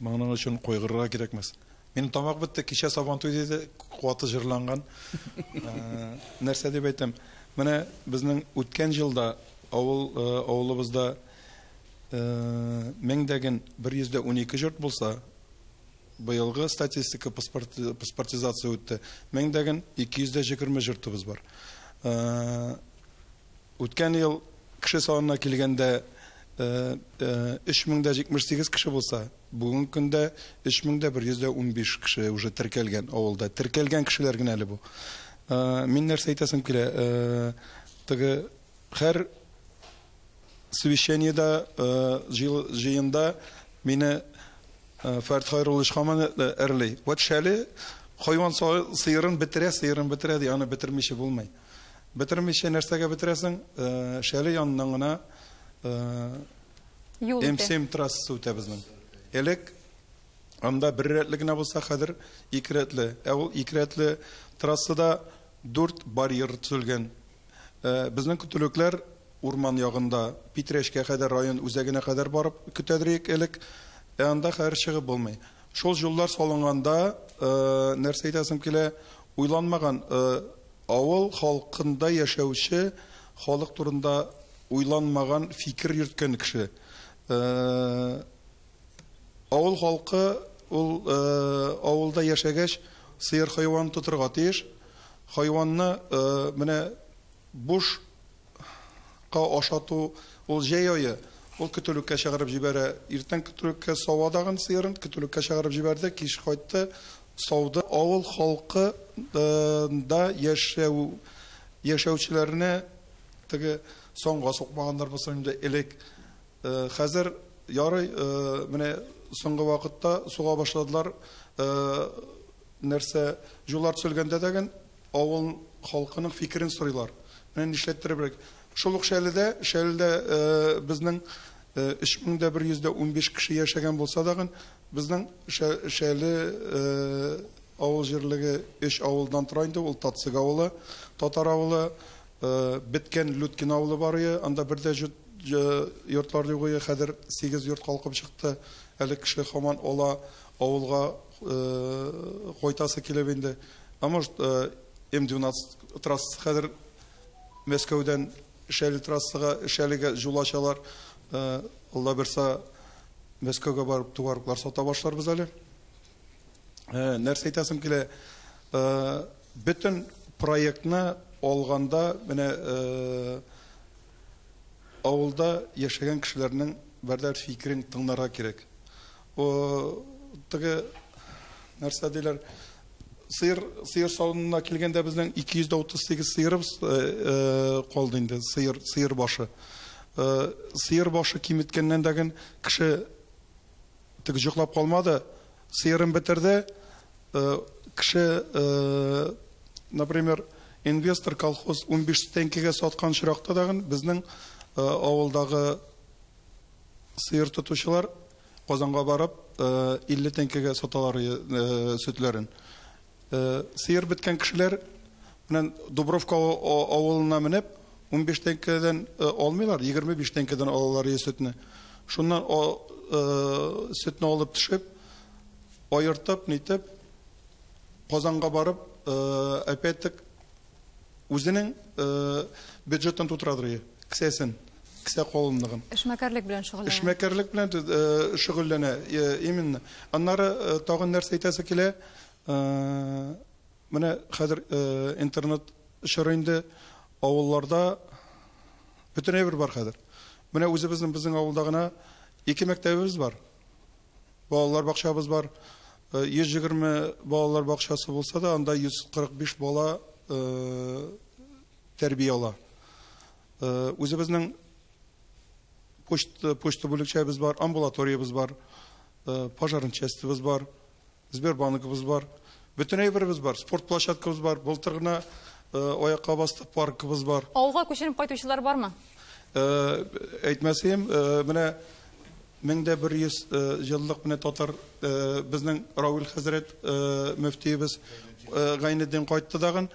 Моның өчен койгырга кирәкмәс. Мин тамак бетте, кичә Сабантуйда куаты җырланган. Нәрсә дип әйтәм? Менә безнең үткән елда авылыбызда 1112 җорт булса, быелгы статистика паспортизация үтте. 1220 җортыбыз бар. Үткән ел кеше санына килгәндә 3078 кеше булса, бүгенге көндә 3115 кеше уже теркәлгән авылда. Теркәлгән кешеләр генә әле бу. Мин нәрсә әйтәсем килә? Теге һәр совещаниедә җыенда мине Фәрд Хайруллович һаман әрләй. Вот Шәле хайван сыерын бетерә ди, аны бетермичә булмый. Бетермичә нәрсәгә бетерәсең? Шәле янынан гына М7 трассасы үтә безнең. Элек Анда бер рәтле генә булса, хәзер 2 рәтле. Ул 2 рәтле трассада 4 барьер төзелгән. Безнең көтүлекләр урман ягында, Питрәшкә кадәр район үзәгенә кадәр барып көтәдерик элек. Анда хәзер чыгып булмый. Шул юллар салынганда, нәрсә әйтәсем килә, уйланмаган авыл халкында яшәүче, халык турында уйланмаган фикер йөрткән кеше. Авыл халкы ул авылда яшәгәч сыер хайван тотырга тиеш. Хайванны менә буш ашату ул җәйгә ул көтүлеккә чыгарып җибәрә. Иртән көтүлеккә савадагын сыерын көтүлеккә чыгарып җибәрде, кич кайтты. Сауда авыл халкы да яшәүчеләрне теге соңга сукмаганнар булса инде элек. Хәзер ярый менә соңгы вакытта суга башладылар. Нәрсә юллар төзелгәндә дәген авыл халкының фикерен сорыйлар. Менә нишләттереп шул ук шәледә безнең 3115 кеше яшәгән булса дагын безнең шәле авыл җирлеге 3 авылдан тора инде. Ул Татсык авылы, Татар авылы, Биткән Люткин авылы бар иде. Анда бердә йортлар юк иде. Хәзер 8 йорт калкып чыкты. Әле кеше һаман ала авылга кайтасы килеп инде. Может М12 трассасы хәзер Мәскәүдән Шәле трассага, Шәлегә юл ачалар. Алла берсә Мәскәүгә барып тугарыклар сата башларбыз әле. Нәрсә әйтәсем килә, бөтен проектны алганда менә авылда яшәгән кешеләрнең бәрдәр фикерен тыңларга кирәк. Теге нәрсә диләр, сыер салонына килгәндә безнең 238 сыерыбыз калды инде, сыер башы. Сыер башы кимиткәннән дәген кеше теге җыклап калмады, сыерын бетерде. Кеше, например, инвестор колхоз 15 тәңкәгә саткан чиракта дәген безнең авылдагы сыер тотучылар Казанга барып 50 тәңкәгә саталар сөтләрен. Сыер биткән кешеләр менә Дубровка авылына менеп 15 тәңкәдән алмыйлар, 25 тәңкәдән алалар сөтне. Шуннан сөтне алып төшеп, аертып, нитеп, Казанга барып, опять-таки үзенең бюджетын тутырадыр, кесәсен, кесә калынлыгын. Эшмәкәрлек белән шөгыльләнә. Эшмәкәрлек белән шөгыльләнә. Именно. Аннары тагын нәрсә әйтәсе килә. Менә хәзер интернет шырында авылларда бөтен бер бар хәзер. Менә үзебезнең авылда гына 2 мәктәбебез бар. Балалар бакчабыз бар. 120 балалар бакчасы булса да, анда 145 бала тәрбия ала. Үзебезнең почта бүлекчәбез бар, амбулаториябыз бар, пожарный частьбыз бар, Сбербанкыбыз бар. Бөтен әйберебез бар, спорт площадкабыз бар, былтыр гына аякка басты паркыбыз бар. Авылга күченеп кайтучылар бармы? Әйтмәсәм, менә 1100 еллык менә татар безнең Равил хәзрәт мөфтиебез Гайнетдин кайтты дагын.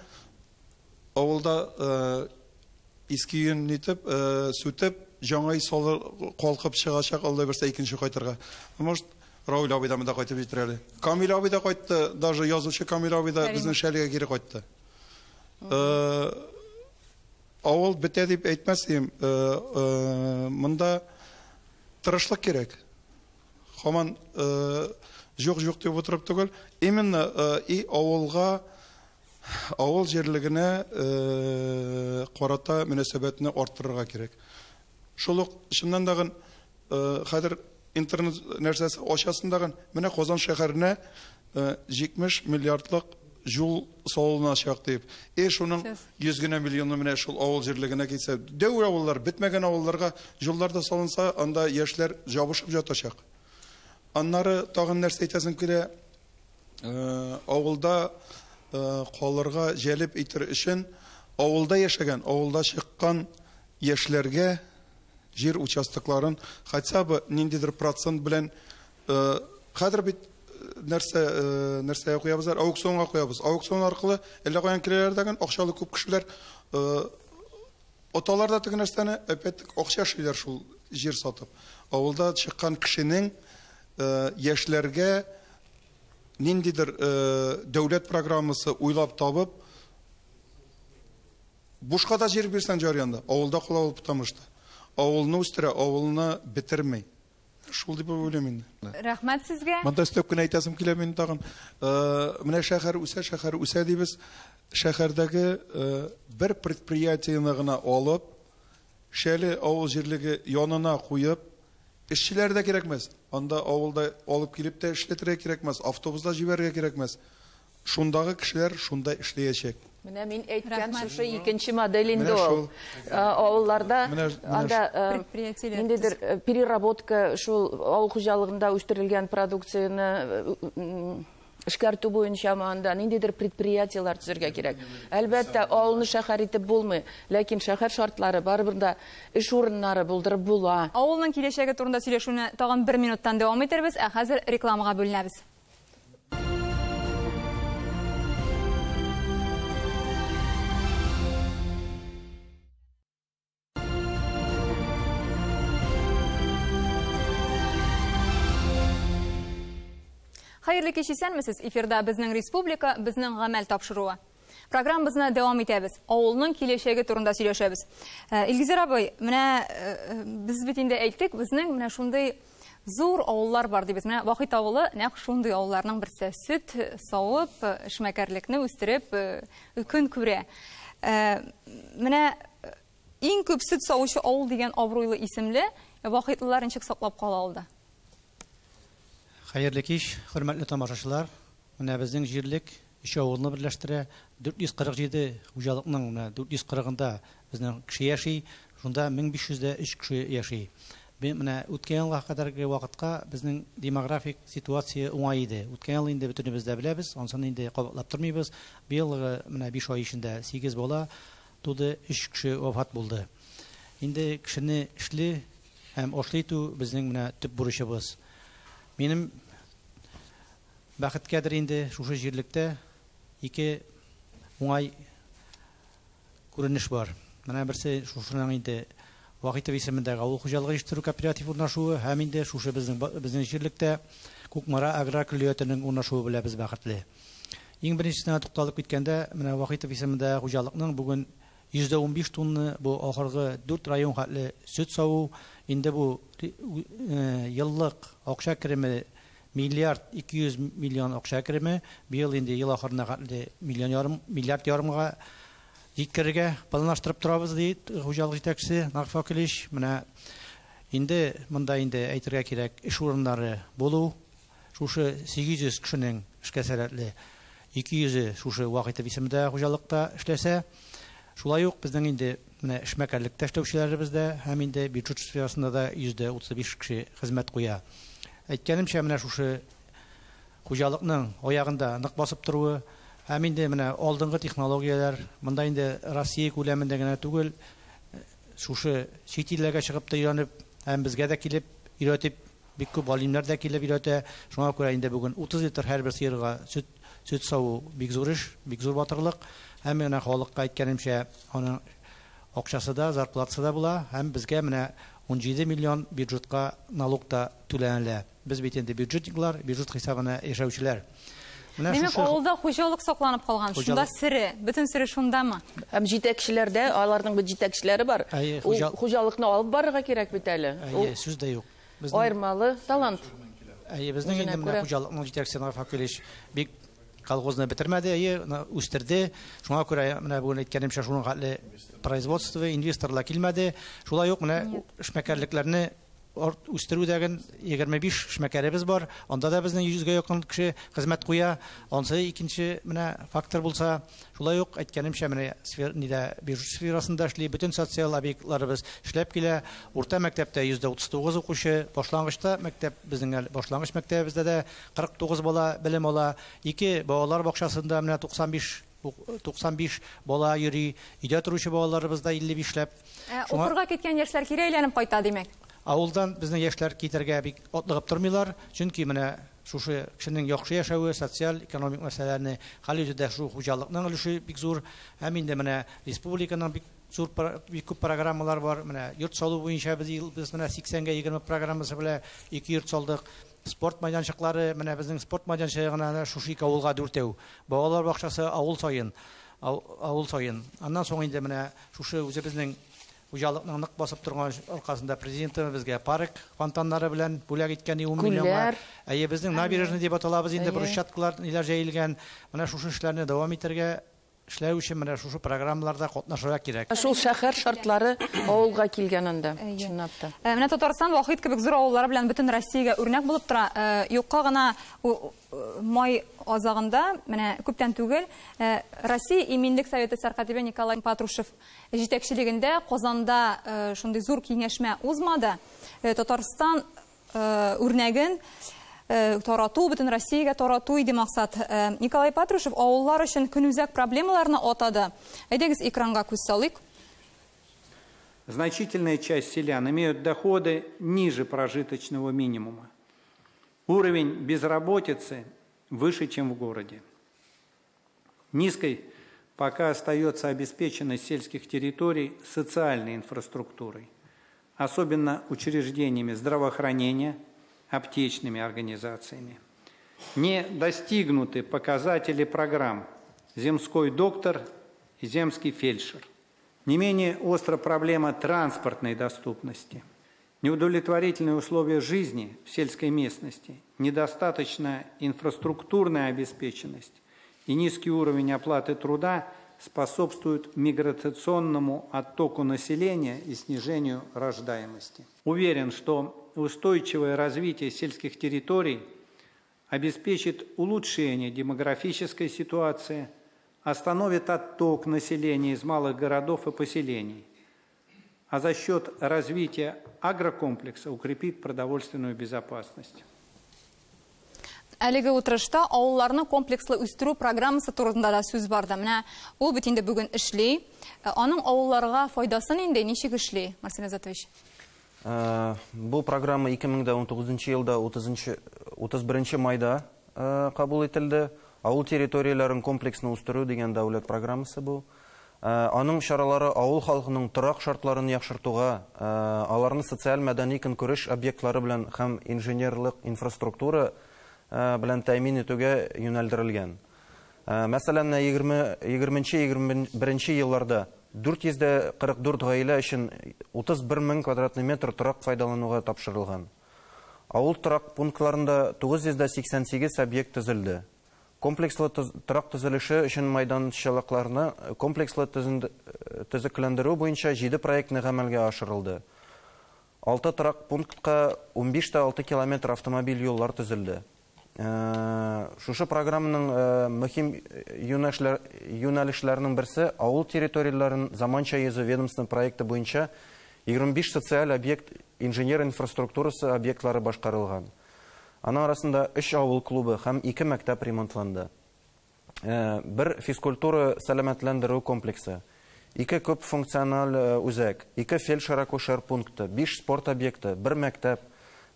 Авылда иске ен нитеп, сүтеп, жаңа үй калкып чыгачак, Алла берсә икенче кайтырга. Может, Равил абый да монда кайтып җитер әле. Камил абый да кайтты, даже язучы Камил абый да безнең шәлегә кире кайтты. Авыл бетә дип әйтмәсәм, монда тырышлык кирәк. Һаман җук дип утырып түгел, именно авылга, авыл җирлегенә карата мөнәсәбәтне арттырырга кирәк. Шул ук шуннан дагы хәзер интернет нәрсәсе ачасындагы менә Казан шәһәренә 70 миллиардлык юл салыначак дип. Шуның 100 генә миллионы менә шул авыл җирлегенә китсә, дәүр авыллар, бетмәгән авылларга юллар да салынса, анда яшьләр җабышып ятачак. Аннары тагын нәрсә әйтәсем килә, авылда калырга җәлеп итер өчен авылда яшәгән, авылда чыккан яшьләргә җир участокларын хотя бы ниндидер процент белән хәзер бит нәрсәгә куябыз, аукционга куябыз. Аукцион аркылы әллә каян кирәләрдәген акчалы күп кешеләр оталарда теге нәрсәне әпәт акча шиләр шул җир сатып. Авылда чыккан кешенең яшьләргә ниндидер дәүләт программасы уйлап табып бушка да җир бирсәң җарында, авылда кулау потому что авылны үстерә, авылны битермәй. Шул дип уйлыйм инде. Рәхмәт сезгә. Монда өстәп кенә әйтәсем килә мин тагын. Менә шәһәр үсә дибез. Шәһәрдәге бер предприятиене гына алып, шәле авыл җирлеге янына куеп, эшчеләр дә кирәкмәс. Анда авылда алып килеп тә эшләтергә кирәкмәс, автобуста җибәрергә кирәкмәс. Шундагы кешеләр шунда эшләячәк. Менә мин әйткән шушы икенче модель инде ул. Авылларда анда ниндидер переработка шул авыл хуҗалыгында үстерелгән продукцияны эшкәртү буенча анда ниндидер предприятиелар төзергә кирәк. Әлбәттә, авылны шәһәр итеп булмый, ләкин шәһәр шартлары барыбер да эш урыннары булдырып була. Авылның киләчәге турында сөйләшүне тагын 1 минуттан дәвам итәрбез, ә хәзер рекламага бүленәбез. Хәерле кич исәнмесез. Эфирда безнең республика, безнең гамәл тапшыруы. Программабызны дәвам итәбез. Авылның киләчәге турында сөйләшәбез. Илгизар абый, менә без бит инде әйттек, безнең менә шундый зур авыллар бар дибез. Менә Вахит авылы нәкъ шундый авылларның берсе. Сөт савып, эшмәкәрлекне үстереп, көн күрә. Менә иң күп сөт савучы авыл дигән абруйлы исемле Вахитлылар ничек саклап кала алды? Хәерле кич, хөрмәтле тамашачылар. Менә безнең җирлек 3 авылны берләштерә. 447 хуҗалыкның 440-ында безнең кеше яши, шунда 1503 кеше яши. Менә үткән елга кадәрге вакытка безнең демографик ситуация уңай иде. Үткән ел инде бөтенебез дә беләбез, ансын инде кабатлап тормыйбыз. Быел менә 5 ай эчендә 8 бала туды, 3 кеше вафат булды. Инде кешене эшле һәм ашлый итү безнең менә төп бурычыбыз. Минем бәхеткәдер инде шушы җирлектә 2 уңай күренеш бар. Менә берсе шушының инде Вахитов исемендәге авыл хуҗалыгы җитештерү кооперативы урнашуы һәм инде шушы безнең җирлектә Күкмара аграр көллиятының урнашуы белән без бәхетле. Иң беренчесенә тукталып киткәндә, менә Вахитов исемендәге хуҗалыкның бүген 115 тонна бу ахыргы 4 район хәтле сөт саву, инде бу еллык акча кереме миллиард 200 миллион акча кереме, быел инде ел ахырына хәтле миллиард ярымга җиткерергә планлаштырып торабыз ди хуҗалык җитәкчесе Нарфа Килеш. Менә инде монда инде әйтергә кирәк, эш урыннары булу, шушы 800 кешенең эшкә сәләтле 200 шушы Вахитов исемендә хуҗалыкта эшләсә, шулай ук безнең инде менә эшмәкәрлектә эшләүчеләребез дә һәм инде бюджет сферасында да 35 кеше хезмәт куя. Әйткәнемчә, менә шушы хуҗалыкның аягында нык басып торуы һәм инде менә алдынгы технологияләр, монда инде Россия күләмендә генә түгел, шушы чит илләргә чыгып та өйрәнеп, һәм безгә дә килеп өйрәтеп, бик күп галимнәр дә килеп өйрәтә. Шуңа күрә инде бүген 30 литр һәрбер сыерга сөт саву бик зур эш, бик зур батырлык. Һәм менә халыкка әйткәнемчә, аның акчасы да, зарплатасы да була, һәм безгә менә 17 миллион бюджетка налог та түләнелә. Без бит инде бюджетниклар, бюджет хисабына яшәүчеләр. Демәк, авылда хуҗалык сакланып калган. Шунда сире, бөтен сире шундамы? Һәм җитәкчеләрдә, аларның бу җитәкчеләре бар. Хуҗалыкны алып барырга кирәк бит әле. Сүз дә юк. Айырмалы талант. Безнең инде менә хуҗалыкның җитәкчесе Нарфа Килеш бик колхозны бетермәде, үстерде. Шуңа күрә менә бүген әйткәнемчә шуның хәтле производство, инвесторлар килмәде. Шулай ук менә эшмәкәрлекләрне үстерүдәген 25 эшмәкәребез бар. Анда да безнең 100-гә якын кеше хезмәт куя. Ансы икенче менә фактор булса, шулай ук әйткәнемчә менә бюджет сферасында эшли, бөтен социаль объектларыбыз эшләп килә. Урта мәктәптә 139 укучы, башлангычта мәктәп безнең башлангыч мәктәбебездә дә 49 бала белем ала. 2 балалар бакчасында менә 95 бала йөри, өйдә торучы балаларыбыз да 55ләп. Укырга киткән яшьләр кире әйләнеп кайта димәк. Авылдан безнең яшьләр китәргә бик атлыгып тормыйлар, чөнки менә шушы кешенең яхшы яшәве, социаль, экономик мәсьәләләрне хәл итүдә шу хуҗалыкның өлеше бик зур. Һәм инде менә республиканың бик зур бик күп программалар бар. Менә йорт салу буенча без менә 80-гә 20 программасы белән 2 йорт салдык. Спорт майданчыклары, менә безнең спорт майданчыгына шушы 2 авылга 4. Балалар бакчасы авыл сайын. Аннан соң инде менә шушы үзебезнең хуҗалыкның нык басып торган аркасында президентыбыз безгә парк фонтаннары белән бүләк иткән 10 миллионга. Безнең набережный дип аталабыз инде брусчаткалар ниләр җәелгән. Менә шушы эшләрне дәвам итәргә эшләү өчен менә шушы программаларда катнашырга кирәк. Шул шәһәр шартлары авылга килгәнендә, чынлап та. Менә Татарстан вакыт кебек зур авыллары белән бөтен Россиягә үрнәк булып тора. Юкка гына май азагында, менә күптән түгел, Россия иминлек советы сәркатибе Николай Патрушев җитәкчелегендә Казанда шундый зур киңәшмә узмады. Татарстан үрнәген тарату, бөтен Россиягә тарату иде максат. Николай Патрушев авыллар өчен көнүзәк проблемаларны атады. Әйдәгез экранга күз салыйк. Значительная часть селян имеют доходы ниже прожиточного минимума. Уровень безработицы выше, чем в городе. Низкой пока остается обеспеченность сельских территорий социальной инфраструктурой, особенно учреждениями здравоохранения, аптечными организациями. Не достигнуты показатели программ «Земской доктор» и «Земский фельдшер». Не менее остра проблема транспортной доступности. Неудовлетворительные условия жизни в сельской местности, недостаточная инфраструктурная обеспеченность и низкий уровень оплаты труда способствуют миграционному оттоку населения и снижению рождаемости. Уверен, что устойчивое развитие сельских территорий обеспечит улучшение демографической ситуации, остановит отток населения из малых городов и поселений, а за счет развития агрокомплекса укрепит продовольственную безопасность. Әлеге утырышта авылларны комплекслы үстерү программасы турында да сүз барды. Менә ул бит инде бүген эшли. Аның авылларга файдасын инде ничек эшли, Марсель Азатович? Бу программа 2019 елда 31 майда кабул ителде. Авыл территорияларын комплексно үстерү дигән дәүләт программасы бу. Аның чаралары авыл халкының торак шартларын яхшыртуга, аларны социаль мәдәни көнкүреш объектлары белән һәм инженерлык инфраструктура белән тәэмин итүгә юнәлдерелгән. Мәсәлән, 20-21 елларда 444 гаилә өчен 31 мең квадратный метр торак файдалануга тапшырылган. Авыл торак пунктларында 988 объект төзелде. Комплекслы торак төзелеше өчен майданчылыкларны комплекслы төзекләндерү буенча 7 проектны гамәлгә ашырылды. 6 торак пунктка 15-6 километр автомобиль юллар төзелде. Шушы программаның мөһим юнәлешләренең берсе авыл территорияларын заманча йөзү ведомство проекты буенча 25 социаль объект инженер инфраструктурасы объектлары башкарылган. Аның арасында 3 авыл клубы һәм 2 мәктәп ремонтланды. Бер физкультура сәламәтләндерү комплексы, 2 күп функциональ үзәк, 2 фельдшер-акушер пункты, 5 спорт объекты, 1 мәктәп,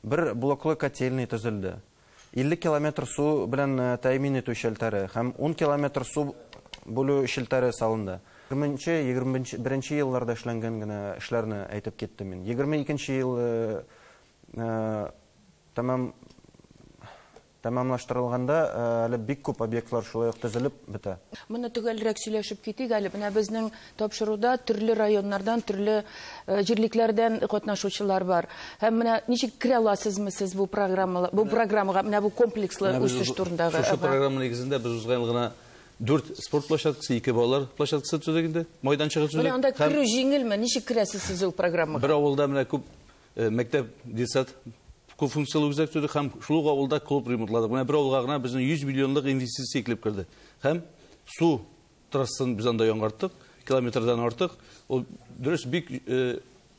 1 блоклы котельный төзелде. 50 километр су белән тәэмин итү шелтәре һәм 10 километр су бүлү шелтәре салынды. 20-21 елларда эшләнгән генә эшләрне әйтеп киттем мин. 22 ел тамамлаштырылганда әле бик күп объектлар шулай ук төзелеп бетә. Моны төгәлрәк сөйләшеп китик әле. Менә безнең тапшыруда төрле районнардан, төрле җирлекләрдән катнашучылар бар. Һәм менә ничек керә аласызмы сез бу программага, менә бу комплекслы үсеш турындагы? Шушы программа нигезендә без узган гына 4 спорт площадкасы, 2 балалар площадкасы төзегәндә, майданчыгы төзегән. Менә анда керү җиңелме? Ничек керәсез сез ул программага? Бер авылда менә күп мәктәп, детсад функциялы үзәк төзедек һәм шул авылда клуб ремонтладык. Менә бер авылга гына безнең 100 миллионлык инвестиция килеп керде. Һәм су трассын без анда яңарттык, километрдан артык. Ул дөрес бик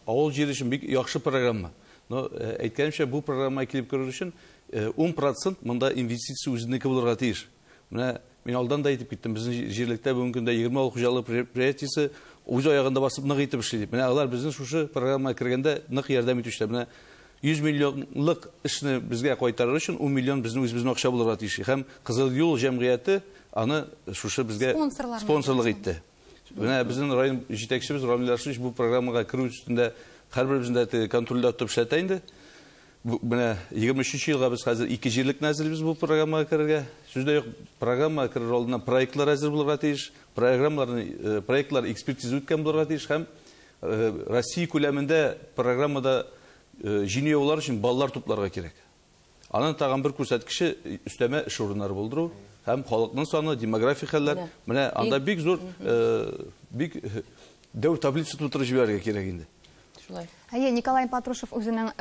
авыл җире өчен бик яхшы программа. Но әйткәнчә бу программа килеп керү өчен 10% монда инвестиция үзенеке булырга тиеш. Менә мин алдан да әйтеп киттем, безнең җирлектә бүгенге көндә 20 авыл хуҗалык предприятиесе үз аягында басып нык итеп эшли. Менә алар безнең шушы программага кергәндә нык ярдәм итүчеләр. Менә 100 миллионлык эшне безгә кайтарыр өчен 10 миллион безнең үзебезнең акча булырга тиеш. Һәм Кызыл Юл җәмгыяте аны шушы безгә спонсорлык итте. Менә безнең район җитәкчебез Рамил Ашевич бу программага керү өстендә һәрберебезне контрольдә тотып эшләтә инде. Менә 23 елга без хәзер 2 җирлекне әзерлибез бу программага керергә. Сүздә юк, программага керер алдыннан проектлар әзер булырга тиеш, проектлар экспертиза үткән булырга тиеш һәм Россия күләмендә программада җиңүләр өчен баллар тупларга кирәк. Аның тагын бер күрсәткече өстәмә эш урыннары булдыру һәм халыкның саны, демографик хәлләр. Менә анда бик зур бик дәү таблица тутырып җибәрергә кирәк инде. Николай Патрушев үзенең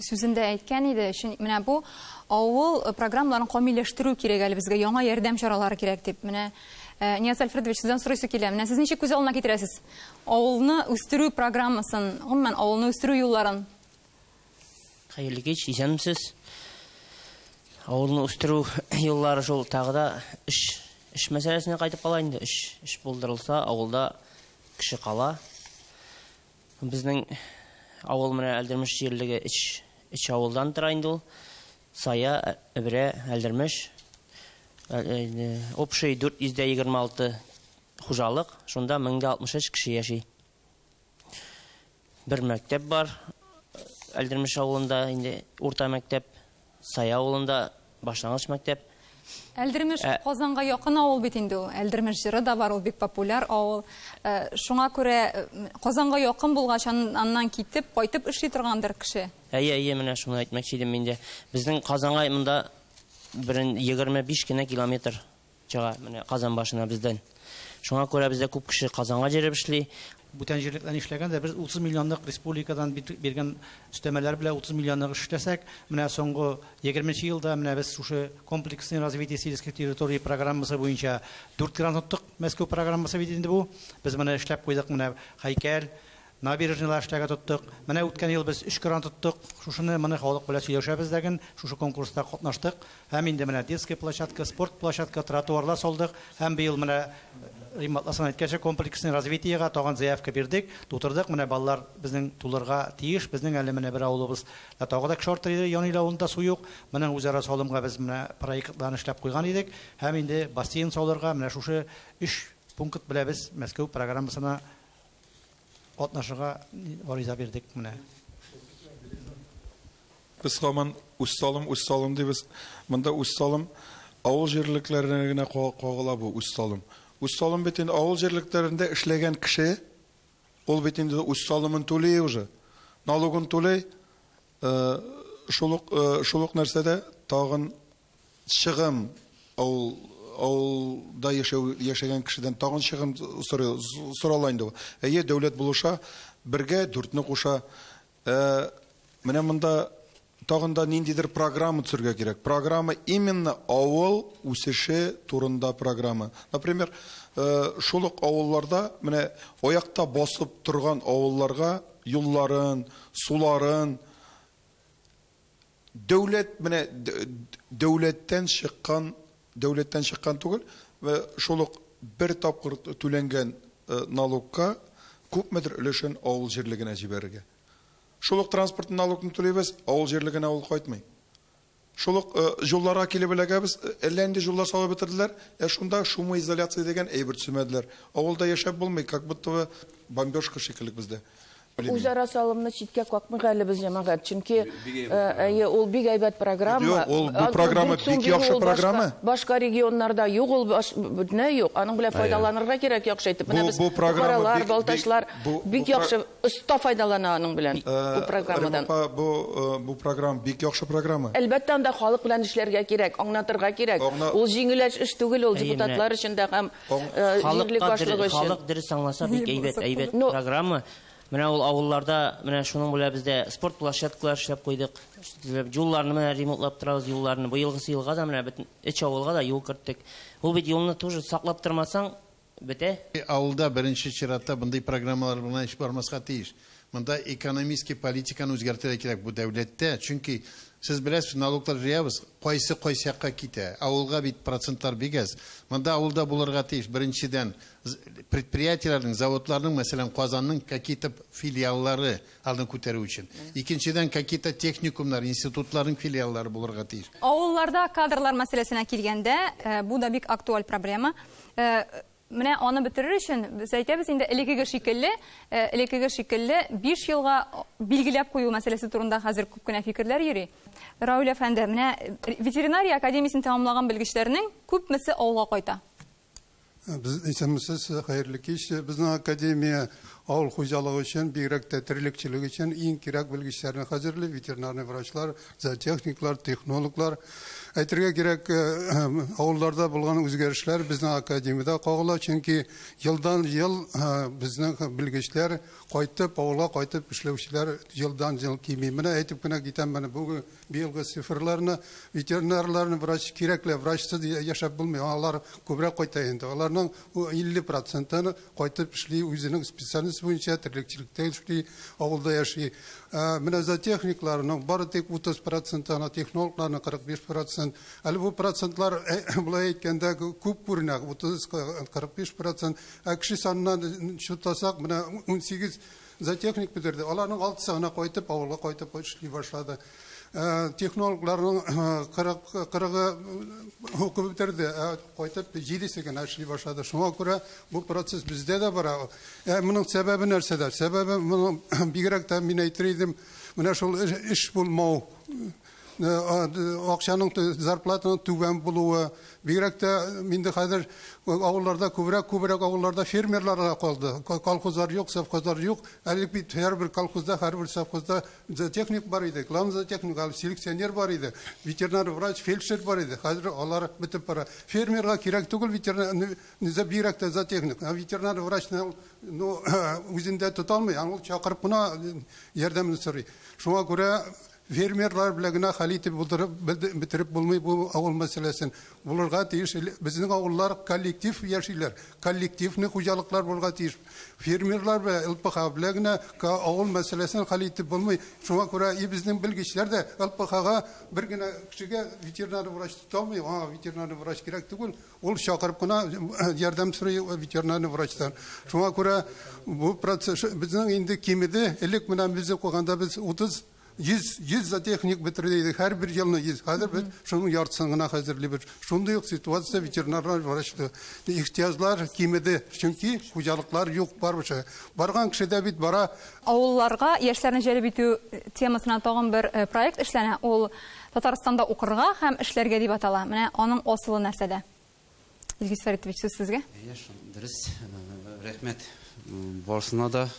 сүзендә әйткән иде, менә бу авыл программаларын камилләштерү кирәк әле безгә, яңа ярдәм чаралары кирәк дип. Менә Нияз Альфредович, сездән сорыйсы килә. Менә сез ничек күз алдына китерәсез? Авылны үстерү программасын, гомумән авылны үстерү юлларын. Хәерле кич, исәнмесез? Авылны үстерү юллары шул тагы да эш мәсьәләсенә кайтып кала инде. Эш булдырылса, авылда кеше кала. Безнең авыл менә Әлдермеш җирлеге эч авылдан тора инде ул. Сая, Эбре, Әлдермеш. Общий 426 хуҗалык, шунда 1063 кеше яши. Бер мәктәп бар. Әлдермеш авылында инде урта мәктәп, Сая авылында башлангыч мәктәп. Әлдермеш Казанга якын авыл бит инде ул. Әлдермеш җыры да бар, ул бик популяр авыл. Шуңа күрә Казанга якын булгач, аннан китеп, кайтып эшли торгандыр кеше. Әйе, менә шуны әйтмәкче идем инде. Безнең Казанга монда 25 кенә километр чыга, менә Казан башына бездән. Шуңа күрә бездә күп кеше Казанга җиреп эшли. Бүтән җирлекләрне эшләгәндә без 30 миллионлык республикадан биргән өстәмәләр белән 30 миллионлык эшләсәк, менә соңгы 20 елда менә без шушы комплексный развитие сельских территорий программасы буенча 4 грант тоттык. Мәскәү программасы бит инде бу. Без менә эшләп куйдык, менә Хайкәл, набережныйлар эшләгә тоттык. Менә үткән ел без 3 грант тоттык. Шушыны менә халык белән сөйләшәбез дигән, шушы конкурста катнаштык. Һәм инде менә детская площадка, спорт площадка, тротуарлар салдык. Һәм быел менә Риматласын әйткәнчә комплексный развитиегә тагын заявка бирдек, тутырдык. Менә балалар безнең тулырга тиеш. Безнең әле менә бер авылыбыз тагы да шарты Янил авылында су юк. Менә үзара салымга без менә проектларны эшләп куйган идек. Һәм инде бассейн салырга менә шушы 3 пункт белән без Мәскәү программасына катнашырга гариза бирдек менә. Без һаман үз дибез. Монда үз салым авыл җирлекләренә генә кагыла бу үз салым. Үз салым бит инде авыл җирлекләрендә эшләгән кеше, ул бит инде үз салымын түләй уже. Налогын түләй, шулык нәрсәдә тагын чыгым авылда яшәгән кешедән тагын чыгым сорала инде. Әйе, дәүләт булыша, бергә 4-не куша. Менә монда тагын да ниндидер программа төзергә кирәк. Программа именно авыл үсеше турында программа. Например, шулык авылларда менә аякта басып торган авылларга юлларын, суларын дәүләт менә дәүләттән чыккан түгел ва шулык бер тапкыр түләнгән налогка күпмедер өлешен авыл җирлегенә җибәрергә. Шулык транспорт налогын түләйбез, авыл җирлегенә авыл кайтмый. Шулык жолларга килеп эләгәбез, әллә инде жоллар салып бетерделәр, шунда шумоизоляция дигән әйбер төзмәделәр. Авылда яшәп булмый, как будто бомбежка шикелле бездә. Үзара салымны читкә какмый әле без җәмәгать, чөнки ул бик әйбәт программа. Ул бу программа бик яхшы программа. Башка регионнарда юк, ул бүтән юк. Аның белән файдаланырга кирәк, яхшы әйтеп. Менә без программалар, балташлар бик яхшы оста файдалана аның белән бу программадан. Бу программа бик яхшы программа. Әлбәттә анда халык белән эшләргә кирәк, аңлатырга кирәк. Ул җиңеләш эш түгел, ул депутатлар өчен дә һәм җирлек башлыгы өчен. Халык дөрес аңласа бик әйбәт программа. Менә ул авылларда, менә шуның белән бездә спорт площадкалар эшләп куйдык. Юлларны менә ремонтлап торабыз, юлларны. Быелгысы елга да менә бөтен эч авылга да юл керттек. Ул бит юлны тоже саклап тормасаң бетә. Авылда беренче чиратта бундай программалар белән эш бармаска тиеш. Монда экономический политиканы үзгәртергә кирәк бу дәүләттә, чөнки сез беләсез, налоглар җыябыз, кайсы якка китә. Авылга бит процентлар бигәз. Монда авылда булырга тиеш. Беренчедән, предприятиеләрнең, заводларның, мәсәлән, Казанның какие-то филиаллары алдын күтәрү өчен. Икенчедән, какие-то техникумнар, институтларның филиаллары булырга тиеш. Авылларда кадрлар мәсьәләсенә килгәндә, бу да бик актуаль проблема. Менә аны бетерер өчен без әйтәбез инде элекеге шикелле 5 елга билгеләп кую мәсьәләсе турында хәзер күп кенә фикерләр йөри. Раул әфәнде, менә ветеринария академиясын тәмамлаган белгечләрнең күпмесе авылга кайта. Biz исәмсез хәерле кич. Безнең академия авыл хуҗалыгы өчен, бигрәк тә терлекчелек өчен иң кирәк белгечләрне хәзерле, ветеринарный врачлар, зоотехниклар, технологлар. Әйтергә кирәк, авылларда булган үзгәрешләр безнең академиядә кагыла, чөнки елдан-ел безнең белгечләр кайтып, авылга кайтып эшләүчеләр елдан-ел кими. Менә әйтеп кенә китәм, менә бу елгы цифрларны, ветеринарларны врач кирәкле, врачсыз яшәп булмый. Алар күбрәк кайта инде. Аларның 50%-ны кайтып эшли, үзенең специальность буенча терлекчелектә эшли, авылда яши. Менә зоотехникларның бары тик 30%, технологларның 45%. Әле бу процентлар булай әйткәндә күп күренә, 30-45%. Кеше санынан шутасак, менә 18 зоотехник бетерде. Аларның 6-сына кайтып, авылга кайтып эшли башлады. Технологларның 40-ы укып бетерде, кайтып 7-се генә эшли башлады. Шуңа күрә бу процесс бездә дә бара. Моның сәбәбе нәрсәдә? Сәбәбе моның бигрәк тә мин әйтер идем, менә шул эш булмау, акчаның зарплатаның түбән булуы, бигрәк тә миндә хәзер авылларда күбрәк авылларда фермерларга калды. Колхозлар юк, совхозлар юк. Әле бит һәрбер колхозда, һәрбер совхозда зоотехник бар иде, главный зоотехник, селекционер бар иде, ветеринар врач, фельдшер бар иде. Хәзер алар битеп бара. Фермерга кирәк түгел ветеринар, бигрәк тә зоотехник. Ветеринар врачны үзендә тота алмый, аны чакырып кына ярдәмне сорый. Шуңа күрә фермерлар белән хәл итеп бетереп булмый бу авыл мәсьәләсен. Булырга тиеш, безнең авыллар коллектив яшиләр, коллективны хуҗалыклар булырга тиеш. Фермерлар белән ЛПХ белән авыл мәсьәләсен хәл итеп булмый. Шуңа күрә безнең белгечләр дә ЛПХга бер генә кешегә ветеринар врач тоталмый, ветеринар врач кирәк түгел. Ул чакырып кына ярдәм сорый ветеринар врачтан. Шуңа күрә бу процесс безнең инде кимеде, элек менә без укыганда без 100 зоотехник бетердек, һәрбер елны 100. Хәзер без шуның яртысын гына хәзерлибез. Шундый ук ситуация ветеринарлар врачлы. Ихтияҗлар кимеде, чөнки хуҗалыклар юк барбыша. Барган кешедә бит бара. Авылларга яшьләрне җәлеп итү темасына тагын бер проект эшләнә. Ул Татарстанда укырга һәм эшләргә дип атала. Менә аның асылы нәрсәдә? Илгиз Фәритович, сүз сезгә. Дөрес, рәхмәт. Барысына да,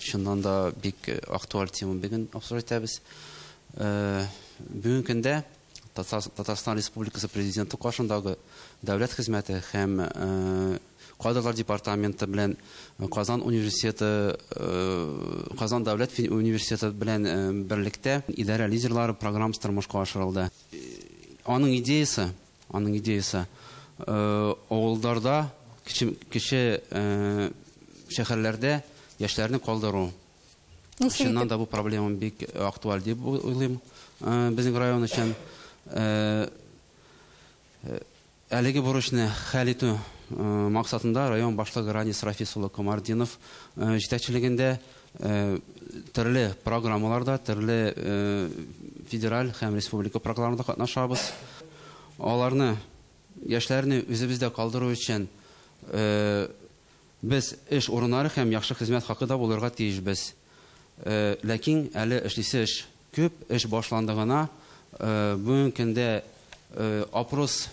шуннан да бик актуаль тема бүген обсуждать итәбез. Бүген көндә Татарстан Республикасы Президенты каршындагы дәүләт хезмәте һәм кадрлар департаменты белән Казан университеты, Казан дәүләт университеты белән берлектә идарә лидерлары программасы тормышка ашырылды. Аның идеясы авылларда кече шәһәрләрдә яшьләрне калдыру. Шуннан да бу проблема бик актуаль дип уйлыйм. Безнең район өчен әлеге бурычны хәл итү максатында район башлыгы Ранис Рафис улы Комардинов җитәкчелегендә төрле программаларда, төрле федераль һәм республика программаларында катнашабыз. Аларны яшьләрне үзебездә калдыру өчен biz iş урыннары һәм яхшы хезмәт хакында булырга тиешбез. Ләкин әле эшлисе эш күп, эш башланды гына. Бүген көндә опрос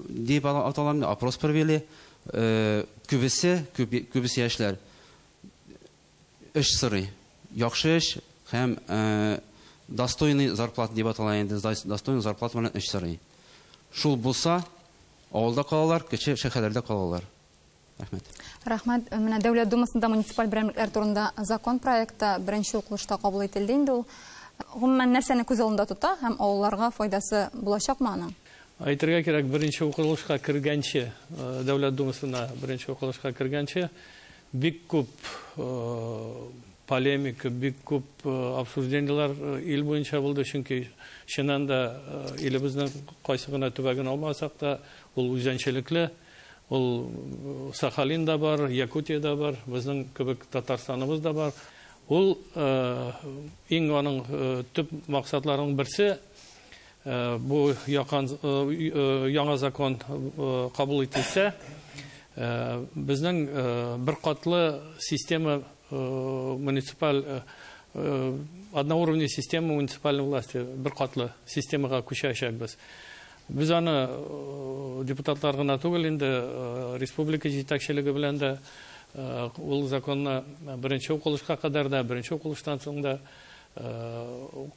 дип аталган, опрос провели. Күбесе яшьләр эш сорый. Яхшы эш һәм достойный зарплата дип атала инде, достойный зарплата белән эш сорый. Шул булса, авылда калалар, кече шәһәрләрдә калалар. Рәхмәт. Рәхмәт. Менә Дәүләт Думасында муниципаль берәмлекләр турында закон проекты беренче укылышта кабул ителде инде. Ул гомумән нәрсәне күз алдында тота һәм авылларга файдасы булачакмы аның? Әйтергә кирәк, беренче укылышка кергәнче, Дәүләт Думасына беренче укылышка кергәнче, бик күп полемика, бик күп обсуждениялар ил буенча булды, чөнки чыннан да илебезнең кайсы гына төбәген алмасак та, ул үзенчәлекле, ул Сахалинда бар, Якутиядә бар, безнең кебек Татарстаныбыз да бар. Ул иң аның төп максатларының берсе бу яңа закон кабул ителсә, безнең бер катлы система муниципаль одноуровневая система муниципальной власти бер катлы системага күчәчәкбез. Без аны депутатлар гына түгел, инде республика җитәкчелеге белән дә ул законны беренче укылышка кадәр да, беренче укылыштан соң да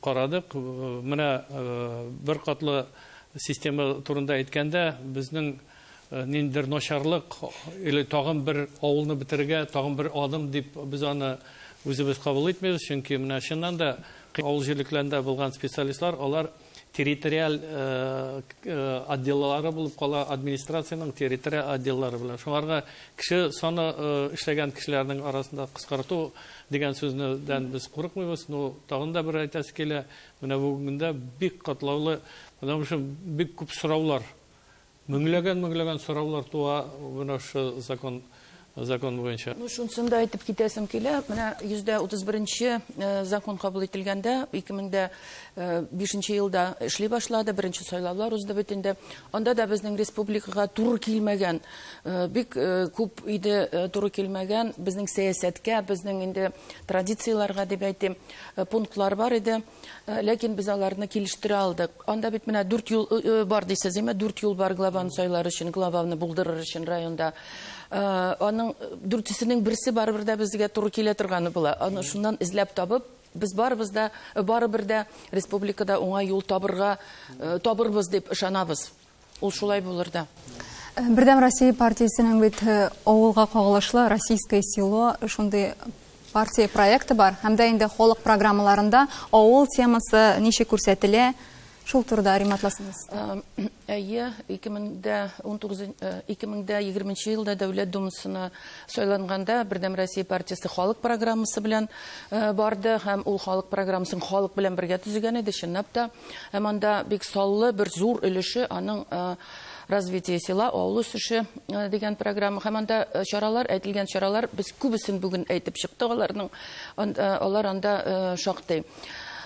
карадык. Менә бер катлы система турында әйткәндә, безнең ниндидер начарлык или тагын бер авылны бетерергә, тагын бер адым дип без аны үзебез кабул итмәбез, чөнки менә чыннан да авыл җирлекләрендә булган специалистлар, алар территориаль отделлары булып кала, администрациянең территориаль отделлары белән. Шуларга кеше саны эшләгән кешеләрнең арасында кыскарту дигән сүзнәдән без курыкмыйбыз. Ну, тагын да бер әйтәсе килә, менә бүгенгә бик катлаулы, потому что бик күп сораулар, меңләгән сораулар туа менә шу закон буенча. Ну, шунысын да әйтеп китәсем килә. Менә 131-нче закон кабул ителгәндә 2005 елда эшли башлады, беренче сайлаулар узды бит. Анда да безнең республикага туры килмәгән, бик күп иде туры килмәгән безнең сәясәткә, безнең инде традицияларга дип әйтим, пунктлар бар иде. Ләкин без аларны килештерә алдык. Анда бит менә 4 ел бар дисез, 4 ел бар главаны сайлар өчен, главаны булдырыр өчен районда. Аның 4-сенең берсе барыбер да безгә туры килә торганы була. Аны шуннан изләп табып, без барыбер да республикада уңай юл табырбыз дип ышанабыз. Ул шулай булыр да. Бердәм Россия партиясенең бит авылга кагылышлы Российское село шундый партия проекты бар. Һәм дә инде халык программаларында авыл темасы ничек күрсәтелә? Шул турыда ремонтласыңыз. Әйе, 2020 елда Дәүләт Думасына сайланганда Бердәм Россия партиясе халык программасы белән барды, һәм ул халык программасын халык белән бергә төзегән иде, чынлап та. Һәм анда бик саллы бер зур өлеше аның развитие села, авыл үсеше дигән программа. Һәм анда чаралар, әйтелгән чаралар, без күбесен бүген әйтеп чыктык, алар анда шактый.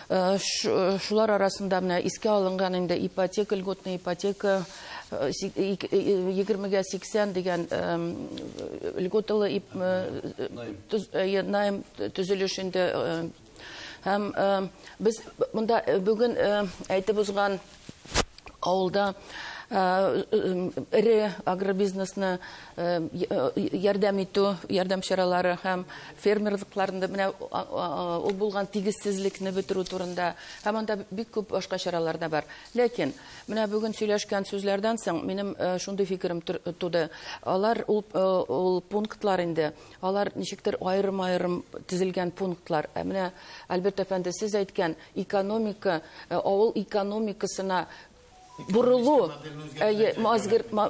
Шулар арасында менә искә алынган инде ипотека, льготная ипотека 20-80 дигән льготалы найм төзелеш инде. Һәм без монда бүген әйтеп узган авылда эре агробизнесны ярдәм итү, ярдәм чаралары һәм фермерлыкларында менә ул булган тигезсезлекне бетерү турында һәм анда бик күп башка чаралар да бар. Ләкин менә бүген сөйләшкән сүзләрдән соң минем шундый фикерем туды. Алар ул пунктлар инде, алар ничектер айрым-айрым төзелгән пунктлар. Менә Альберт әфәнде сез әйткән экономика, авыл экономикасына бурылу,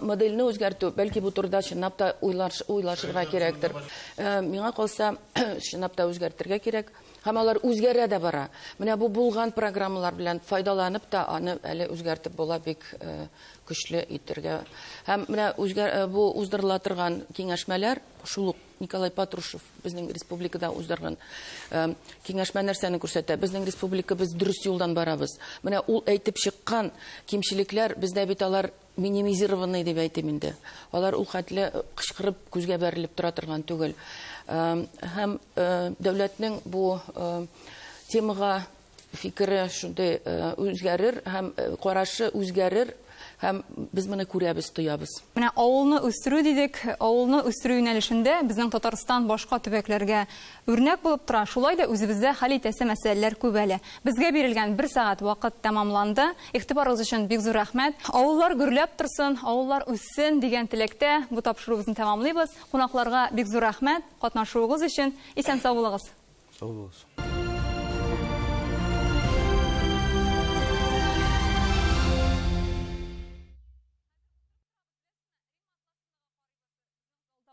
моделне үзгәртү, бәлки бу турыда чынлап та уйлашырга кирәктер. Миңа калса, чынлап та үзгәртергә кирәк. Һәм алар үзгәрә дә бара. Менә бу булган программалар белән файдаланып та аны әле үзгәртеп була бик көчле итәргә. Һәм менә бу уздырыла торган киңәшмәләр, шул Николай Патрушев безнең республикада уздырган киңәшмә нәрсәне күрсәтә? Безнең республика без дөрес юлдан барабыз. Менә ул әйтеп чыккан кимчелекләр бездә бит алар минимизированный дип әйтим инде. Алар ул хәтле кычкырып күзгә бәрелеп тора торган түгел. Һәм дәүләтнең бу темага фикере шундый үзгәрер һәм карашы үзгәрер. Һәм без моны күрәбез, тоябыз. Менә авылны үстерү дидек, авылны үстерү юнәлешендә безнең Татарстан башка төбәкләргә үрнәк булып тора. Шулай да үзебездә хәл итәсе мәсьәләләр күп әле. Безгә бирелгән 1 сәгать вакыт тәмамланды. Игътибарыгыз өчен бик зур рәхмәт. Авыллар гөрләп торсын, авыллар үссен дигән теләктә бу тапшыруыбызны тәмамлыйбыз. Кунакларга бик зур рәхмәт катнашуыгыз өчен. Исән сау булыгыз. Сау булыгыз.